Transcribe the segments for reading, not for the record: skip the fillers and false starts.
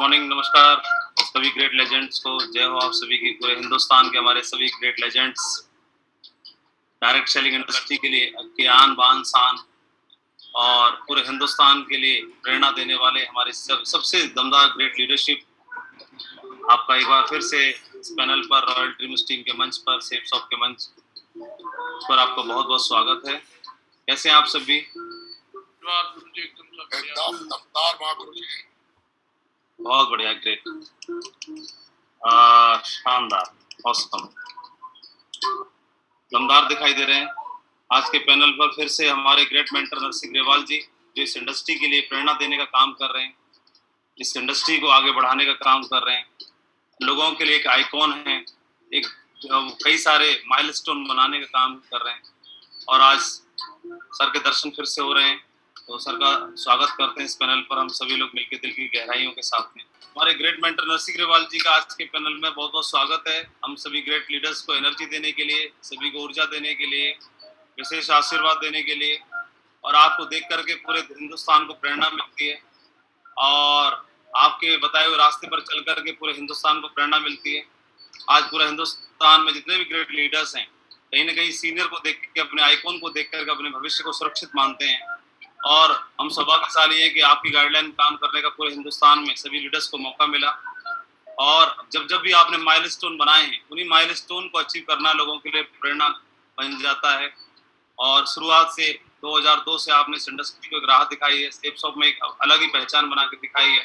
Morning, नमस्कार सभी great legends को। जय हो आप सभी की। पूरे हिंदुस्तान के हमारे सभी great legends, direct selling industry के लिए के आन बान शान और पूरे हिंदुस्तान के लिए प्रेरणा देने वाले हमारे सबसे दमदार ग्रेट लीडरशिप, आपका एक बार फिर से इस पैनल पर रॉयल ड्रीम्स टीम के मंच पर, सेफ शॉप के मंच पर आपका बहुत बहुत स्वागत है। कैसे हैं आप सभी? बहुत बढ़िया, ग्रेट, शानदार, ऑसम, दमदार दिखाई दे रहे हैं। आज के पैनल पर फिर से हमारे ग्रेट मेंटर नरसिंह ग्रेवाल जी, जो इस इंडस्ट्री के लिए प्रेरणा देने का काम कर रहे हैं, इस इंडस्ट्री को आगे बढ़ाने का काम कर रहे हैं, लोगों के लिए एक आइकॉन है, एक कई सारे माइलस्टोन बनाने का काम कर रहे हैं। और आज सर के दर्शन फिर से हो रहे हैं, तो सर का स्वागत करते हैं इस पैनल पर हम सभी लोग मिलकर दिल की गहराइयों के साथ में। हमारे ग्रेट मेंटर नरसिंह ग्रेवाल जी का आज के पैनल में बहुत बहुत स्वागत है। हम सभी ग्रेट लीडर्स को एनर्जी देने के लिए, सभी को ऊर्जा देने के लिए, विशेष आशीर्वाद देने के लिए, और आपको देख करके पूरे हिंदुस्तान को प्रेरणा मिलती है और आपके बताए हुए रास्ते पर चल करके पूरे हिंदुस्तान को प्रेरणा मिलती है। आज पूरा हिंदुस्तान में जितने भी ग्रेट लीडर्स हैं, कहीं ना कहीं सीनियर को देख के, अपने आइकॉन को देख करके अपने भविष्य को सुरक्षित मानते हैं। और हम सौभाग्यशाली है कि आपकी गाइडलाइन काम करने का पूरे हिंदुस्तान में सभी लीडर्स को मौका मिला। और जब जब भी आपने माइलस्टोन बनाए हैं, उन्हीं माइलस्टोन को अचीव करना लोगों के लिए प्रेरणा बन जाता है। और शुरुआत से 2002 से आपने इस इंडस्ट्री को एक राह दिखाई है, सेफ शॉप में एक अलग ही पहचान बना के दिखाई है।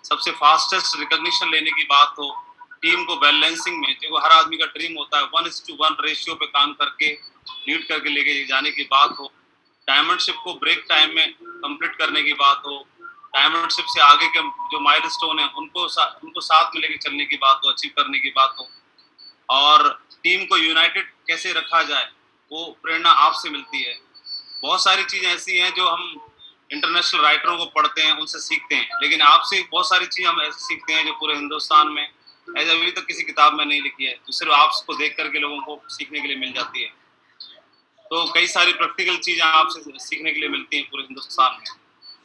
सबसे फास्टेस्ट रिकॉग्निशन लेने की बात हो, टीम को बैलेंसिंग में, जो हर आदमी का ड्रीम होता है, 1:1 रेशियो पे काम करके लीड करके लेके जाने की बात हो, डायमंडशिप को ब्रेक टाइम में कंप्लीट करने की बात हो, डायमंडशिप से आगे के जो माइलस्टोन है उनको साथ में लेके चलने की बात हो, अचीव करने की बात हो, और टीम को यूनाइटेड कैसे रखा जाए, वो प्रेरणा आपसे मिलती है। बहुत सारी चीजें ऐसी हैं जो हम इंटरनेशनल राइटरों को पढ़ते हैं, उनसे सीखते हैं, लेकिन आपसे बहुत सारी चीजें हम ऐसे सीखते हैं जो पूरे हिंदुस्तान में ऐसे अभी तक किसी किताब में नहीं लिखी है, जो सिर्फ आपको देख करके लोगों को सीखने के लिए मिल जाती है। तो कई सारी प्रैक्टिकल चीजें आपसे सीखने के लिए मिलती हैं पूरे हिंदुस्तान में,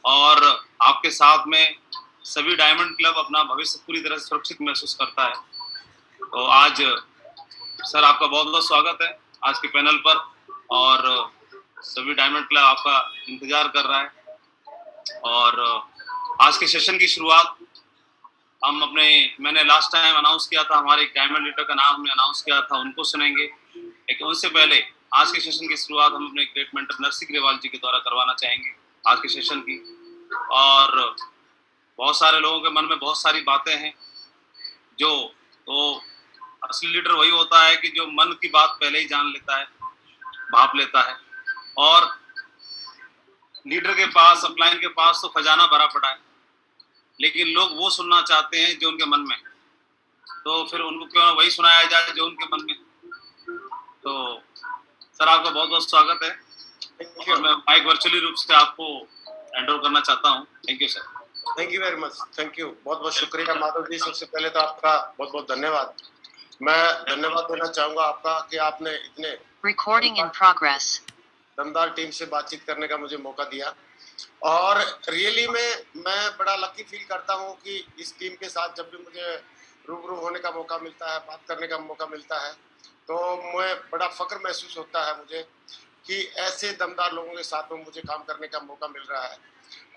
और आपके साथ में सभी डायमंड क्लब अपना भविष्य पूरी तरह से सुरक्षित महसूस करता है। तो आज सर आपका बहुत बहुत स्वागत है आज के पैनल पर, और सभी डायमंड क्लब आपका इंतजार कर रहा है। और आज के सेशन की शुरुआत हम मैंने लास्ट टाइम अनाउंस किया था, हमारे एक डायमंड लीडर का नाम हमने अनाउंस किया था, उनको सुनेंगे। लेकिन उनसे पहले आज के सेशन की शुरुआत हम अपने ग्रेट मेंटर नरसिंह ग्रेवाल जी के द्वारा करवाना चाहेंगे आज के सेशन की। और बहुत सारे लोगों के मन में बहुत सारी बातें हैं, तो असली लीडर वही होता है कि जो मन की बात पहले ही जान लेता है, भाप लेता है। और लीडर के पास, अपलाइन के पास तो खजाना भरा पड़ा है, लेकिन लोग वो सुनना चाहते हैं जो उनके मन में, तो फिर उनको क्यों ना वही सुनाया जाए जो उनके मन में। तो सर आपका बहुत बहुत स्वागत है, और मैं माइक वर्चुअली रूप से आपको हैंड ओवर करना चाहता हूँ। Thank you sir. Thank you very much, thank you, बहुत बहुत शुक्रिया माधव जी। सबसे पहले तो आपका बहुत बहुत धन्यवाद। मैं धन्यवाद देना चाहूंगा आपका कि आपने इतने रिकॉर्डिंग इन प्रोग्रेस दमदार टीम से बातचीत करने का मुझे मौका दिया। और रियली में मैं बड़ा लकी फील करता हूँ कि इस टीम के साथ जब भी मुझे रूबरू होने का मौका मिलता है, बात करने का मौका मिलता है, तो मैं बड़ा फख्र महसूस होता है मुझे कि ऐसे दमदार लोगों के साथ में मुझे काम करने का मौका मिल रहा है।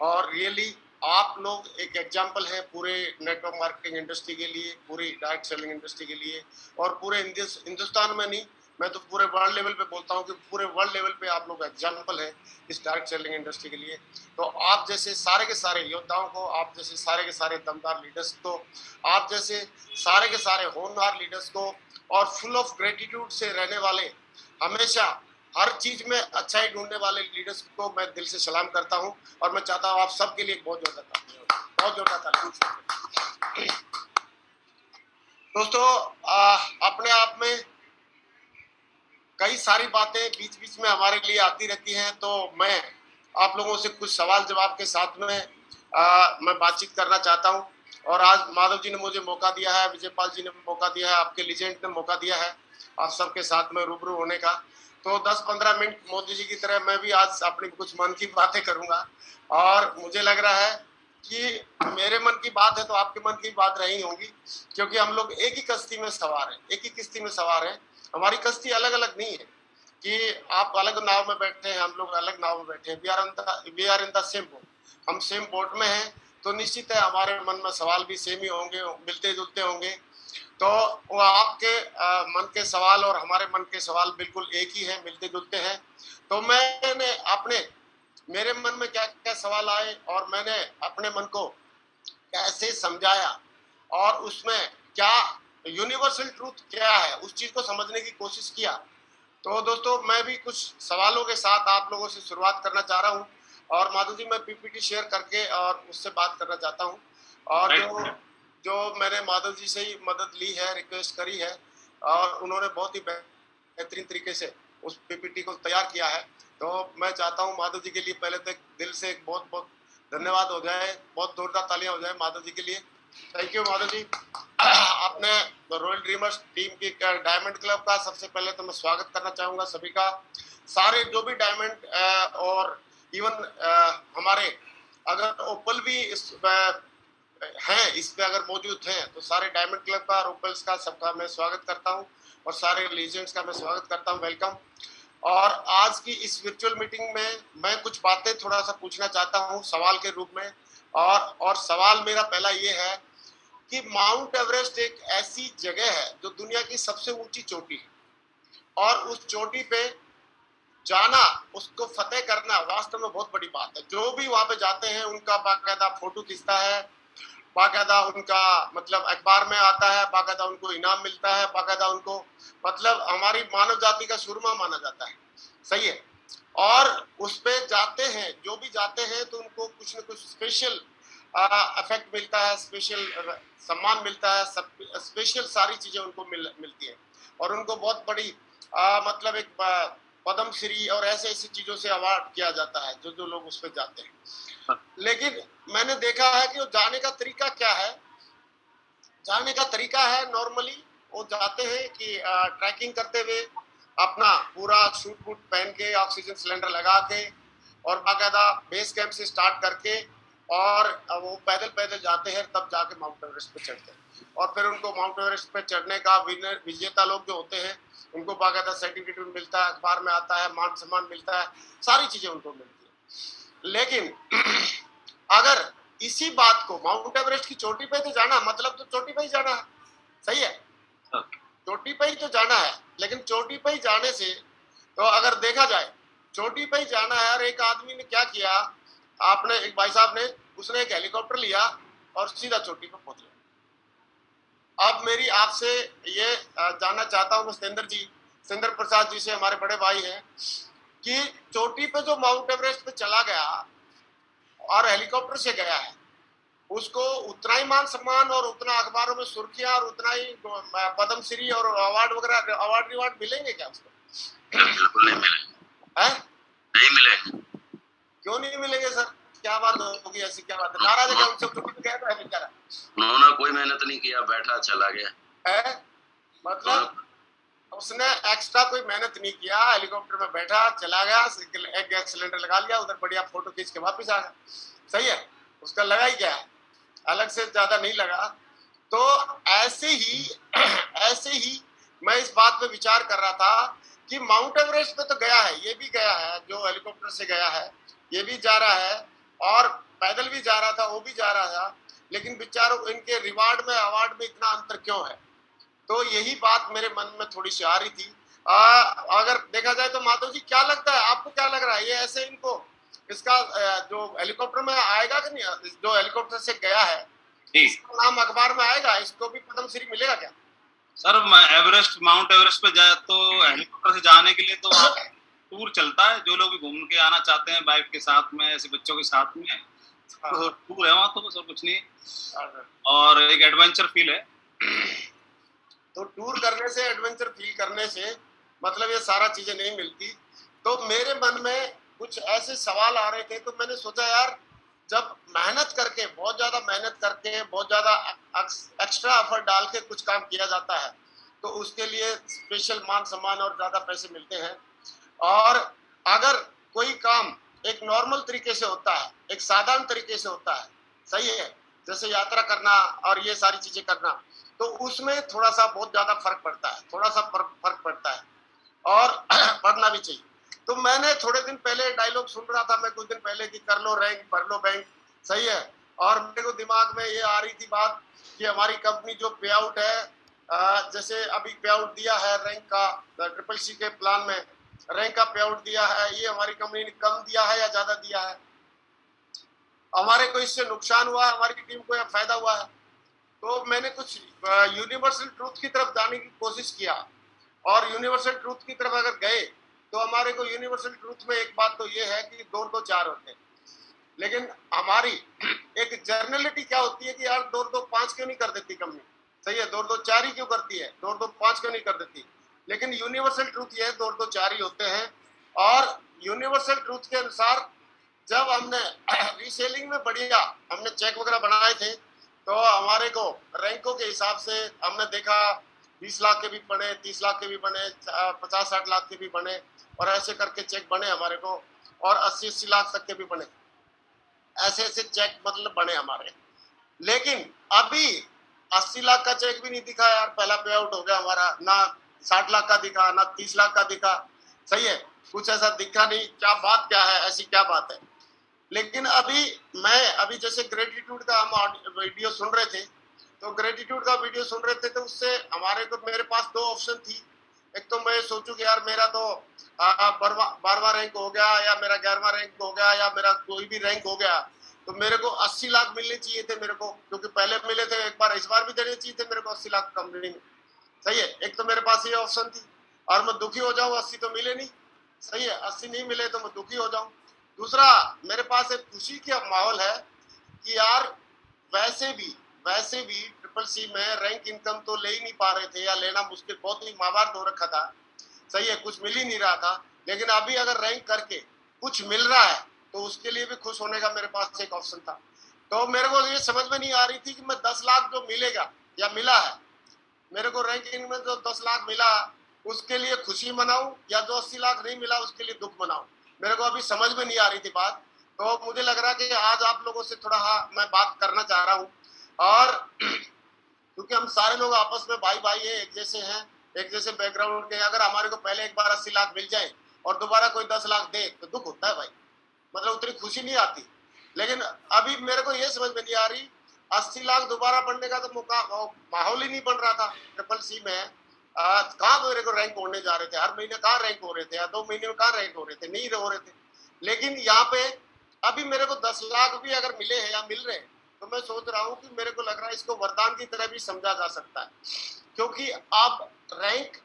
और रियली आप लोग एक एग्जाम्पल है पूरे नेटवर्क मार्केटिंग इंडस्ट्री के लिए, पूरी डायरेक्ट सेलिंग इंडस्ट्री के लिए, और पूरे हिंदुस्तान में नहीं, मैं तो पूरे वर्ल्ड लेवल पे बोलता हूँ कि पूरे वर्ल्ड लेवल पे आप लोग एग्जाम्पल है इस डायरेक्ट सेलिंग इंडस्ट्री के लिए। तो आप जैसे सारे के सारे योद्धाओं को, आप जैसे सारे के सारे दमदार लीडर्स को, आप जैसे सारे के सारे होनहार लीडर्स को, और फुल ऑफ ग्रेटिट्यूड से रहने वाले, हमेशा हर चीज में अच्छाई ढूंढने वाले लीडर्स को मैं दिल से सलाम करता हूं। और मैं चाहता हूं आप सबके लिए बहुत जोरदार ताली। दोस्तों, अपने आप में कई सारी बातें बीच बीच में हमारे लिए आती रहती हैं, तो मैं आप लोगों से कुछ सवाल जवाब के साथ में मैं बातचीत करना चाहता हूं। और आज माधव जी ने मुझे मौका दिया है, विजयपाल जी ने मौका दिया है, आपके लीजेंड ने मौका दिया है आप सबके साथ में रूबरू होने का। तो 10-15 मिनट मोदी जी की तरह मैं भी आज अपनी कुछ मन की बातें करूंगा। और मुझे लग रहा है कि मेरे मन की बात है तो आपके मन की बात रही होगी, क्योंकि हम लोग एक ही कश्ती में सवार हैं, एक ही किश्ती में सवार हैं। हमारी कश्ती अलग अलग नहीं है कि आप अलग नाव में बैठे हैं, हम लोग अलग नाव में बैठे हैं। We are in the same boat, हम सेम बोट में हैं। तो निश्चित है हमारे मन में सवाल भी सेम ही होंगे, मिलते जुलते होंगे। तो वो आपके मन के सवाल और हमारे मन के सवाल बिल्कुल एक ही हैं, मिलते जुलते हैं। तो मैंने अपने मेरे मन में क्या क्या सवाल आए और मैंने अपने मन को कैसे समझाया और उसमें क्या यूनिवर्सल ट्रूथ क्या है उस चीज को समझने की कोशिश किया। तो दोस्तों मैं भी कुछ सवालों के साथ आप लोगों से शुरुआत करना चाह रहा हूँ, और माधव जी मैं पीपीटी शेयर करके और उससे बात करना चाहता हूँ। और जो जो मैंने माधव जी से ही मदद ली है, रिक्वेस्ट करी है, और उन्होंने बहुत ही बेहतरीन तरीके से उस पीपीटी को तैयार किया है। तो मैं चाहता हूँ माधव जी के लिए पहले तो दिल से एक बहुत बहुत धन्यवाद हो जाए, बहुत जोरदार तालियां हो जाए माधव जी के लिए। थैंक यू माधव जी। आपने रॉयल ड्रीमर्स टीम की डायमंड क्लब का सबसे पहले तो मैं स्वागत करना चाहूंगा सभी का। सारे जो भी डायमंड और इवन हमारे अगर ओपल भी इस हैं, इस पे अगर मौजूद हैं, तो सारे डायमंड क्लब का और ओपल्स का सबका मैं स्वागत करता हूं, और सारे लीजेंड्स का मैं स्वागत करता हूं, वेलकम। और आज की इस वर्चुअल मीटिंग में मैं कुछ बातें थोड़ा सा पूछना चाहता हूं सवाल के रूप में। और सवाल मेरा पहला ये है कि माउंट एवरेस्ट एक ऐसी जगह है जो दुनिया की सबसे ऊंची चोटी है, और उस चोटी पे जाना, उसको फतेह करना वास्तव में बहुत बड़ी बात है। जो भी वहां पे जाते हैं उनका बाकायदा फोटो खींचता है, बाकायदा उनका मतलब अखबार में आता है, बाकायदा उनको इनाम मिलता है, बाकायदा उनको मतलब हमारी मानव जाति का सुरमा माना जाता है, सही है। और उस पे जाते हैं, जो भी जाते हैं तो उनको कुछ न कुछ स्पेशल इफेक्ट मिलता है, स्पेशल सम्मान मिलता है, स्पेशल सारी चीजें उनको मिलती है, और उनको बहुत बड़ी मतलब एक पद्म श्री और ऐसे ऐसी चीजों से अवार्ड किया जाता है जो जो लोग उस पर जाते हैं। लेकिन मैंने देखा है कि वो जाने का तरीका क्या है। जाने का तरीका है नॉर्मली वो जाते हैं कि ट्रैकिंग करते हुए अपना पूरा सूट बूट पहन के, ऑक्सीजन सिलेंडर लगा के, और बाकायदा बेस कैंप से स्टार्ट करके, और वो पैदल पैदल जाते हैं, तब जाके माउंट एवरेस्ट पे चढ़ते हैं। और फिर उनको माउंट एवरेस्ट पे चढ़ने का विनर विजेता लोग जो होते हैं उनको बाकायदा सर्टिफिकेट मिलता है, अखबार में आता है, मान सम्मान मिलता है, सारी चीजें उनको मिलती है। लेकिन अगर इसी बात को माउंट एवरेस्ट की चोटी पे तो जाना, मतलब तो चोटी पे ही जाना है, सही है, चोटी पे ही तो जाना है। लेकिन चोटी पे ही जाने से तो अगर देखा जाए चोटी पे ही जाना है, और एक आदमी ने क्या किया, आपने एक भाई साहब ने, उसने एक हेलीकॉप्टर लिया और सीधा चोटी पे पहुंच गया। अब मेरी आपसे ये जानना चाहता हूँ सतेंद्र प्रसाद जी से, हमारे बड़े भाई हैं, कि चोटी पे जो माउंट एवरेस्ट पे चला गया और हेलीकॉप्टर से गया है, उसको उतना ही मान सम्मान और उतना अखबारों में सुर्खियां और उतना ही पद्म श्री और अवार्ड वगैरह अवार्ड मिलेंगे क्या उसको? बिल्कुल नहीं मिलेंगे। हैं? नहीं मिलेंगे। क्यों नहीं मिलेंगे सर? क्या बात होगी, ऐसी क्या बात है? नाराज है क्या उनसे? छुट्टी पे गया था बेचारा, उन्होंने कोई मेहनत नहीं किया, बैठा चला गया है, मतलब उसने एक्स्ट्रा कोई मेहनत नहीं किया, हेलीकॉप्टर में बैठा चला गया, एक गैस सिलेंडर लगा लिया, उधर बढ़िया फोटो खींच के वापस आ गया, सही है। उसका लगा ही क्या है, अलग से ज्यादा नहीं लगा। तो ऐसे ही मैं इस बात पे विचार कर रहा था कि माउंट एवरेस्ट पे तो गया है, ये भी गया है, जो हेलीकॉप्टर से गया है ये भी जा रहा है, और पैदल भी जा रहा था वो भी जा रहा था, लेकिन बेचारों इनके रिवार्ड में अवार्ड में इतना अंतर क्यों है? तो यही बात मेरे मन में थोड़ी सी आ रही थी। अगर देखा जाए तो माधव जी क्या लगता है, आपको क्या लग रहा है, ये ऐसे इनको इसका जो हेलीकॉप्टर में आएगा कि नहीं, जो हेलीकॉप्टर से गया है इसका नाम अखबार में आएगा, इसको भी पद्म श्री मिलेगा क्या? सर एवरेस्ट माउंट एवरेस्ट पे जाए तो हेलीकॉप्टर से जाने के लिए तो टूर चलता है, जो लोग भी घूम के आना चाहते हैं बाइक के साथ में, ऐसे बच्चों के साथ में, तो टूर है वहाँ, तो बस और कुछ नहीं, और एक एडवेंचर फील है। तो टूर करने से, एडवेंचर फील करने से मतलब ये सारा चीजें नहीं मिलती। तो मेरे मन में कुछ ऐसे सवाल आ रहे थे, तो मैंने सोचा यार जब मेहनत करके, बहुत ज्यादा मेहनत करके, बहुत ज्यादा एक्स्ट्रा एफर्ट डाल के कुछ काम किया जाता है, तो उसके लिए स्पेशल मान सम्मान और ज्यादा पैसे मिलते हैं। और अगर कोई काम एक नॉर्मल तरीके से होता है, एक साधारण तरीके से होता है, सही है, जैसे यात्रा करना और ये सारी चीजें करना, तो उसमें थोड़ा सा बहुत ज्यादा फर्क पड़ता है, थोड़ा सा फर्क पड़ता है और पढ़ना भी चाहिए। तो मैंने थोड़े दिन पहले डायलॉग सुन रहा था मैं कुछ दिन पहले कि कर लो रैंक भर लो बैंक, सही है, और मेरे को दिमाग में ये आ रही थी बात कि हमारी कंपनी जो पे आउट है, जैसे अभी पे आउट दिया है रैंक का, ट्रिपल सी के प्लान में रैंक का पे आउट दिया है, ये हमारी कंपनी ने कम दिया है या ज्यादा दिया है, हमारे को इससे नुकसान हुआ है, हमारी टीम को या फायदा हुआ है। तो मैंने कुछ यूनिवर्सल ट्रूथ की तरफ जाने की कोशिश किया, और यूनिवर्सल ट्रूथ की तरफ अगर गए तो हमारे को यूनिवर्सल ट्रूथ में एक बात तो ये है कि 2-2-4 होते हैं, लेकिन हमारी एक जर्नलिटी क्या होती है कि यार 2-2-5 क्यों नहीं कर देती कंपनी, सही है, 2-2-4 ही क्यों करती है, 2-2-5 क्यों नहीं कर देती, लेकिन यूनिवर्सल ट्रूथ ये है 2-2-4 ही होते हैं। और यूनिवर्सल ट्रूथ के अनुसार जब हमने रीसेलिंग में बढ़िया हमने चेक वगैरह बनाए थे, तो हमारे को रैंकों के हिसाब से हमने देखा 20 लाख के भी बने, 30 लाख के भी बने, 50-60 लाख के भी बने, और ऐसे करके चेक बने हमारे को, और 80-80 लाख तक के भी बने, ऐसे ऐसे चेक मतलब बने हमारे। लेकिन अभी 80 लाख का चेक भी नहीं दिखा यार, पहला पे आउट हो गया हमारा, ना 60 लाख का दिखा, ना 30 लाख का दिखा, सही है, कुछ ऐसा दिखा नहीं, क्या बात क्या है, ऐसी क्या बात है। लेकिन अभी जैसे ग्रेटिट्यूड का हम वीडियो सुन रहे थे, तो ग्रेटिट्यूड का वीडियो सुन रहे थे, तो उससे हमारे को मेरे पास 2 ऑप्शन थी। एक तो मैं सोचूं कि यार मेरा तो 12वां रैंक हो गया, या मेरा 11वां रैंक हो गया, या मेरा कोई भी रैंक हो गया, तो मेरे को 80 लाख मिलने चाहिए थे मेरे को, क्योंकि पहले मिले थे एक बार, इस बार भी देने चाहिए थे मेरे को 80 लाख कंपनी में, सही है। एक तो मेरे पास ये ऑप्शन थी, और मैं दुखी हो जाऊं 80 तो मिले नहीं, सही है, 80 नहीं मिले तो मैं दुखी हो जाऊं। दूसरा, मेरे पास एक खुशी का माहौल है कि यार वैसे भी ट्रिपल सी में रैंक इनकम तो ले ही नहीं पा रहे थे, या लेना मुश्किल, बहुत ही मावार हो रखा था, सही है, कुछ मिल ही नहीं रहा था। लेकिन अभी अगर रैंक करके कुछ मिल रहा है तो उसके लिए भी खुश होने का मेरे पास एक ऑप्शन था। तो मेरे को ये समझ में नहीं आ रही थी कि मैं 10 लाख जो मिलेगा या मिला है मेरे को रैंकिंग में, जो 10 लाख मिला उसके लिए खुशी मनाऊं, या जो 80 लाख नहीं मिला उसके लिए दुख मनाऊं, मेरे को अभी समझ में नहीं आ रही थी बात। तो मुझे लग रहा कि आज आप लोगों से थोड़ा मैं बात करना चाह रहा हूँ, और क्योंकि हम सारे लोग आपस में भाई भाई है, एक जैसे हैं, एक जैसे बैकग्राउंड के, अगर हमारे को पहले एक बार 80 लाख मिल जाए और दोबारा कोई 10 लाख दे तो दुख होता है भाई, मतलब उतनी खुशी नहीं आती। लेकिन अभी मेरे को ये समझ में नहीं आ रही, 80 लाख दोबारा बढ़ने का तो माहौल ही नहीं बन रहा था ट्रिपल सी में। कहाँ मेरे को रैंक होने जा रहे थे, हर महीने कहाँ रैंक हो रहे थे, या 2 महीने में कहाँ रैंक हो रहे थे, नहीं हो रहे थे। लेकिन यहाँ पे अभी मेरे को 10 लाख भी अगर मिले हैं या मिल रहे हैं, तो मैं सोच रहा हूँ कि मेरे को लग रहा है इसको वरदान की तरह भी समझा जा सकता है, क्योंकि अब रैंक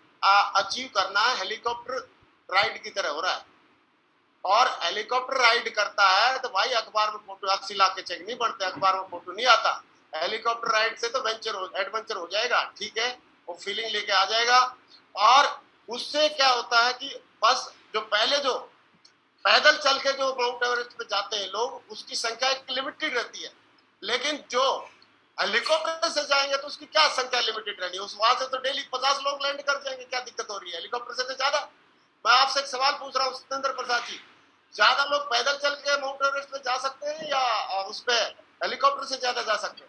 अचीव करना हेलीकॉप्टर राइड की तरह हो रहा है, और हेलीकॉप्टर राइड करता है तो भाई अखबार में फोटो, 80 लाख के चेक नहीं बढ़ते, अखबार में फोटो नहीं आता, हेलीकॉप्टर राइड से तो एडवेंचर हो जाएगा, ठीक है, वो फीलिंग लेके आ जाएगा। और उससे क्या होता है कि बस जो पहले जो पैदल चल के जो माउंट एवरेस्ट पे जाते हैं लोग, उसकी संख्या एक लिमिटेड रहती है, लेकिन जो हेलीकॉप्टर से जाएंगे तो उसकी क्या संख्या लिमिटेड रहनी है, उस वहां से तो डेली 50 लोग लैंड कर जाएंगे, क्या दिक्कत हो रही है, हेलीकॉप्टर से तो ज्यादा। मैं आपसे एक सवाल पूछ रहा हूँ सत्येंद्र प्रसाद जी, ज्यादा लोग पैदल चल के माउंट एवरेस्ट पे जा सकते हैं या उस पे हेलीकॉप्टर से ज्यादा जा सकते हैं?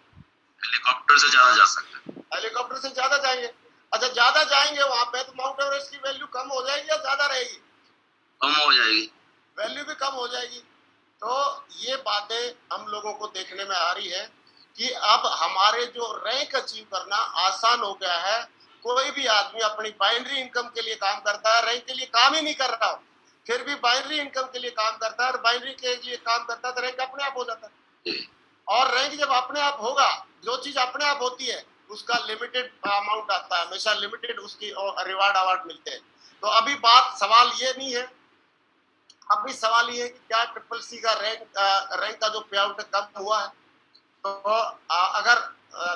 हेलीकॉप्टर से ज्यादा जा सकते हैं। हेलीकॉप्टर से ज्यादा जाएंगे। अच्छा, ज्यादा जाएंगे वहां पे तो माउंट एवरेस्ट की वैल्यू कम हो जाएगी या ज्यादा रहेगी? कम हो जाएगी, वैल्यू भी कम हो जाएगी। तो ये बातें हम लोगों को देखने में आ रही है कि अब हमारे जो रैंक अचीव करना आसान हो गया है। कोई भी आदमी अपनी बाइनरी इनकम के लिए काम करता है, रैंक के लिए काम ही नहीं कर रहा, फिर भी बाइनरी इनकम के लिए काम करता है, और बाइनरी के लिए काम करता है तो रैंक अपने आप हो जाता है। और रैंक जब अपने आप होगा, जो चीज अपने आप होती है उसका लिमिटेड अमाउंट आता है, हमेशा लिमिटेड उसकी रिवार्ड अवार्ड मिलते हैं। तो अभी बात सवाल ये नहीं है, अभी सवाल ये है कि क्या ट्रिपल सी का रैंक का जो पे आउट कम हुआ है। तो अगर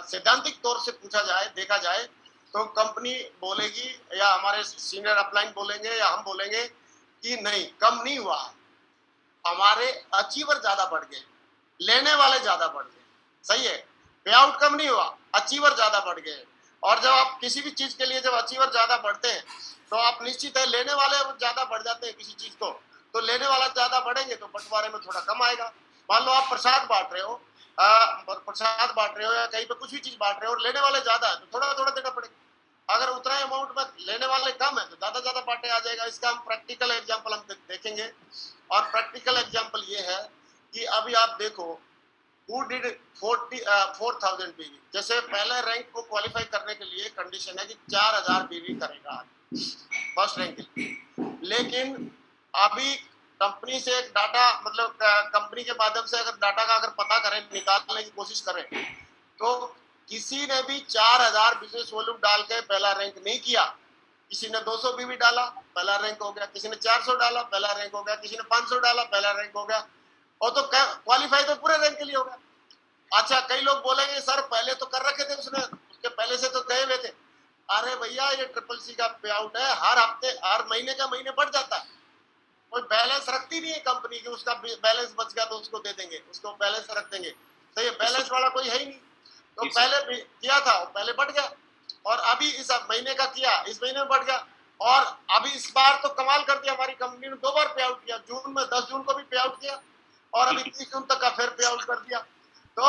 सैद्धांतिक तौर से पूछा जाए, देखा जाए, तो कंपनी बोलेगी या हमारे सीनियर अपलाइन बोलेंगे या हम बोलेंगे कि नहीं, कम नहीं हुआ है, हमारे अचीवर ज्यादा बढ़ गए, लेने वाले ज्यादा बढ़ गए, सही है, पे आउट कम नहीं हुआ, अचीवर ज्यादा बढ़ गए। और जब आप किसी भी चीज के लिए जब अचीवर ज्यादा बढ़ते हैं तो आप निश्चित है लेने वाले ज्यादा बढ़ जाते हैं किसी चीज को, तो लेने वाला ज्यादा बढ़ेंगे तो बंटवारे में थोड़ा कम आएगा। मान लो आप प्रसाद बांट रहे हो, प्रसाद बांट रहे हो या कहीं पे कुछ भी चीज बांट रहे हो और लेने वाले ज्यादा है तो थोड़ा थोड़ा देना पड़ेगा। अगर उतना अमाउंट में लेने वाले कम है तो ज्यादा ज्यादा बांटे आ जाएगा। इसका हम प्रैक्टिकल एग्जांपल हम देखेंगे। और प्रैक्टिकल एग्जांपल ये है कि अभी आप देखो हु डिड 4000 बीवी, जैसे पहले रैंक को क्वालिफाई करने के लिए कंडीशन है कि 4000 बीवी करेगा फर्स्ट रैंक के लिए। लेकिन अभी कंपनी से एक डाटा मतलब कंपनी के माध्यम से अगर डाटा का अगर पता करें निकालने की कोशिश करें तो किसी ने भी 4000 बिजनेस वॉल्यूम डाल के पहला रैंक नहीं किया। किसी ने 200 बीवी डाला पहला रैंक हो गया, किसी ने 400 डाला पहला रैंक हो गया, किसी ने 500 डाला पहला रैंक हो गया और तो क्वालिफाई तो पूरे रैंक के लिए हो गया। अच्छा कई लोग बोलेंगे सर पहले तो कर रखे थे उसने, उसके पहले से तो गए हुए थे। अरे भैया ये ट्रिपल सी का पे आउट है, हर हफ्ते हर महीने का महीने बढ़ जाता है। कोई बैलेंस रखती नहीं है कंपनी की, उसका बैलेंस बच गया तो उसको दे देंगे, उसको बैलेंस रख देंगे। तो ये बैलेंस वाला कोई है ही नहीं। तो पहले भी किया था वो पहले बढ़ गया और अभी इस महीने का किया इस महीने में बढ़ गया। और अभी इस बार तो कमाल कर दिया, हमारी कंपनी ने 2 बार पे आउट किया, जून में 10 जून को भी पे आउट किया और अभी 30 जून तक का फिर पे आउट कर दिया। तो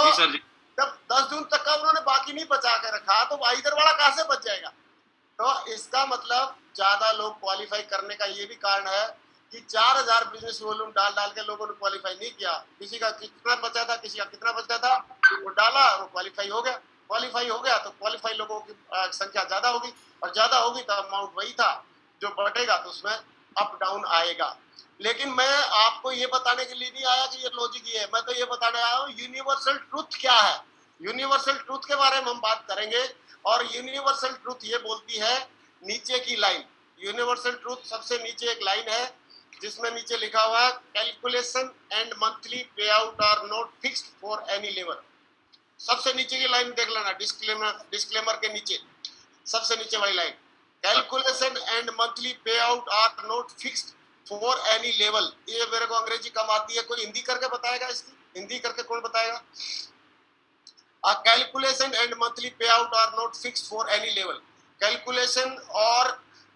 जब 10 जून तक का उन्होंने बाकी नहीं बचा के रखा तो इधर वाला कहां से बच जाएगा। तो इसका मतलब ज्यादा लोग क्वालिफाई करने का ये भी कारण है कि 4000 बिजनेस वॉल्यूम डाल डाल के लोगों ने क्वालिफाई नहीं किया। किसी का कितना बचा था, किसी का कितना बचा था, वो डाला और वो क्वालिफाई हो गया। क्वालिफाई हो गया तो क्वालिफाई लोगों की संख्या ज्यादा होगी और ज्यादा होगी तो अमाउंट वही था जो बढ़ेगा तो उसमें अप डाउन आएगा। लेकिन मैं आपको ये बताने के लिए नहीं आया कि ये लॉजिक ये है, मैं तो ये बताने आया हूँ यूनिवर्सल ट्रूथ क्या है। यूनिवर्सल ट्रूथ के बारे में हम बात करेंगे और यूनिवर्सल ट्रूथ ये बोलती है नीचे की लाइन। यूनिवर्सल ट्रूथ सबसे नीचे एक लाइन है जिसमें नीचे लिखा हुआ है calculation and monthly payout are not fixed for any level. सबसे नीचे की लाइन देख लेना, डिस्क्लेमर के नीचे सबसे नीचे वाली line, calculation and monthly payout are not fixed for any level. ये मेरे को अंग्रेजी कम आती है, कोई हिंदी करके बताएगा इसकी, हिंदी करके कौन बताएगा। Calculation and monthly payout are not fixed for any level. Calculation और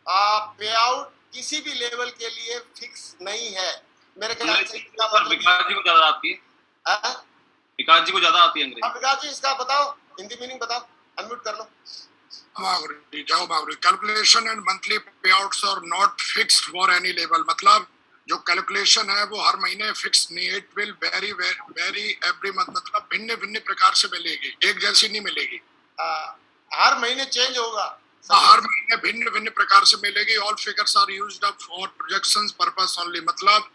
पे आउट किसी भी लेवल के लिए फिक्स नहीं है। मेरे ख्याल से विकास जी को ज्यादा आती है, विकास जी को ज्यादा आती है अंग्रेजी। अब विकास जी इसका बताओ, हिंदी मीनिंग बताओ, अनम्यूट कर लो। Calculation and monthly payouts are not fixed for any level, मतलब जो कैलकुलेशन है वो हर महीने फिक्स नहीं है। It will very very every month, मतलब भिन्न भिन्न प्रकार से मिलेगी, एक जैसी नहीं मिलेगी। हर महीने चेंज होगा, हर महीने भिन्न भिन्न प्रकार से मिलेगी। All figures are used up for projections purpose only, मतलब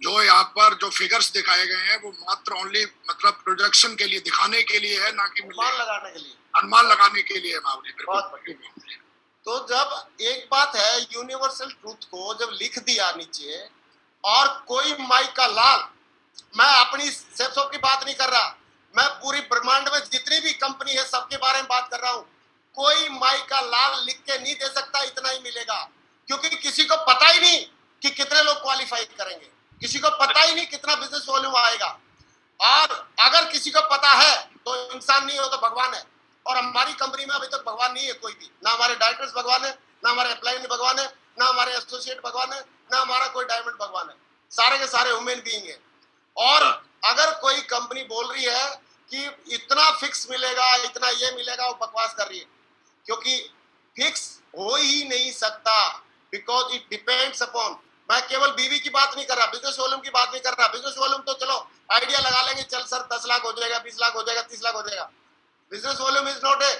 जो यहाँ पर जो फिगर्स दिखाए गए हैं वो मात्र ओनली मतलब प्रोजेक्शन के लिए, दिखाने के लिए है, ना कि अनुमान लगाने के लिए, अनुमान लगाने के लिए। तो जब एक बात है यूनिवर्सल ट्रूथ को जब लिख दिया नीचे और कोई माई का लाल, मैं अपनी सेप्सो की बात नहीं कर रहा, मैं पूरी ब्रह्मांड में जितनी भी कंपनी है सबके बारे में बात कर रहा हूँ, कोई माई का लाल लिख के नहीं दे सकता इतना ही मिलेगा, क्योंकि किसी को पता ही नहीं कि कितने लोग क्वालिफाई करेंगे, किसी को पता ही नहीं कितना बिजनेस वॉल्यूम आएगा। और अगर किसी को पता है तो इंसान नहीं हो तो भगवान है। और हमारी कंपनी में अभी तक भगवान नहीं है कोई भी, ना हमारे डायरेक्टर्स भगवान है, ना हमारे एम्प्लॉय भगवान है, ना हमारे एसोसिएट भगवान है, ना हमारा कोई डायमंड भगवान है, सारे के सारे ह्यूमन बीइंग है। और अगर कोई कंपनी बोल रही है कि इतना फिक्स मिलेगा, इतना ये मिलेगा, वो बकवास कर रही है, क्योंकि फिक्स हो ही नहीं सकता, बिकॉज इट डिपेंड्स अपॉन। मैं केवल बीवी की बात नहीं कर रहा, बिजनेस वॉल्यूम की बात नहीं कर रहा। बिजनेस वॉल्यूम तो चलो आइडिया लगा लेंगे, चल सर 10 लाख हो जाएगा, 20 लाख हो जाएगा, 30 लाख हो जाएगा। Business volume is not a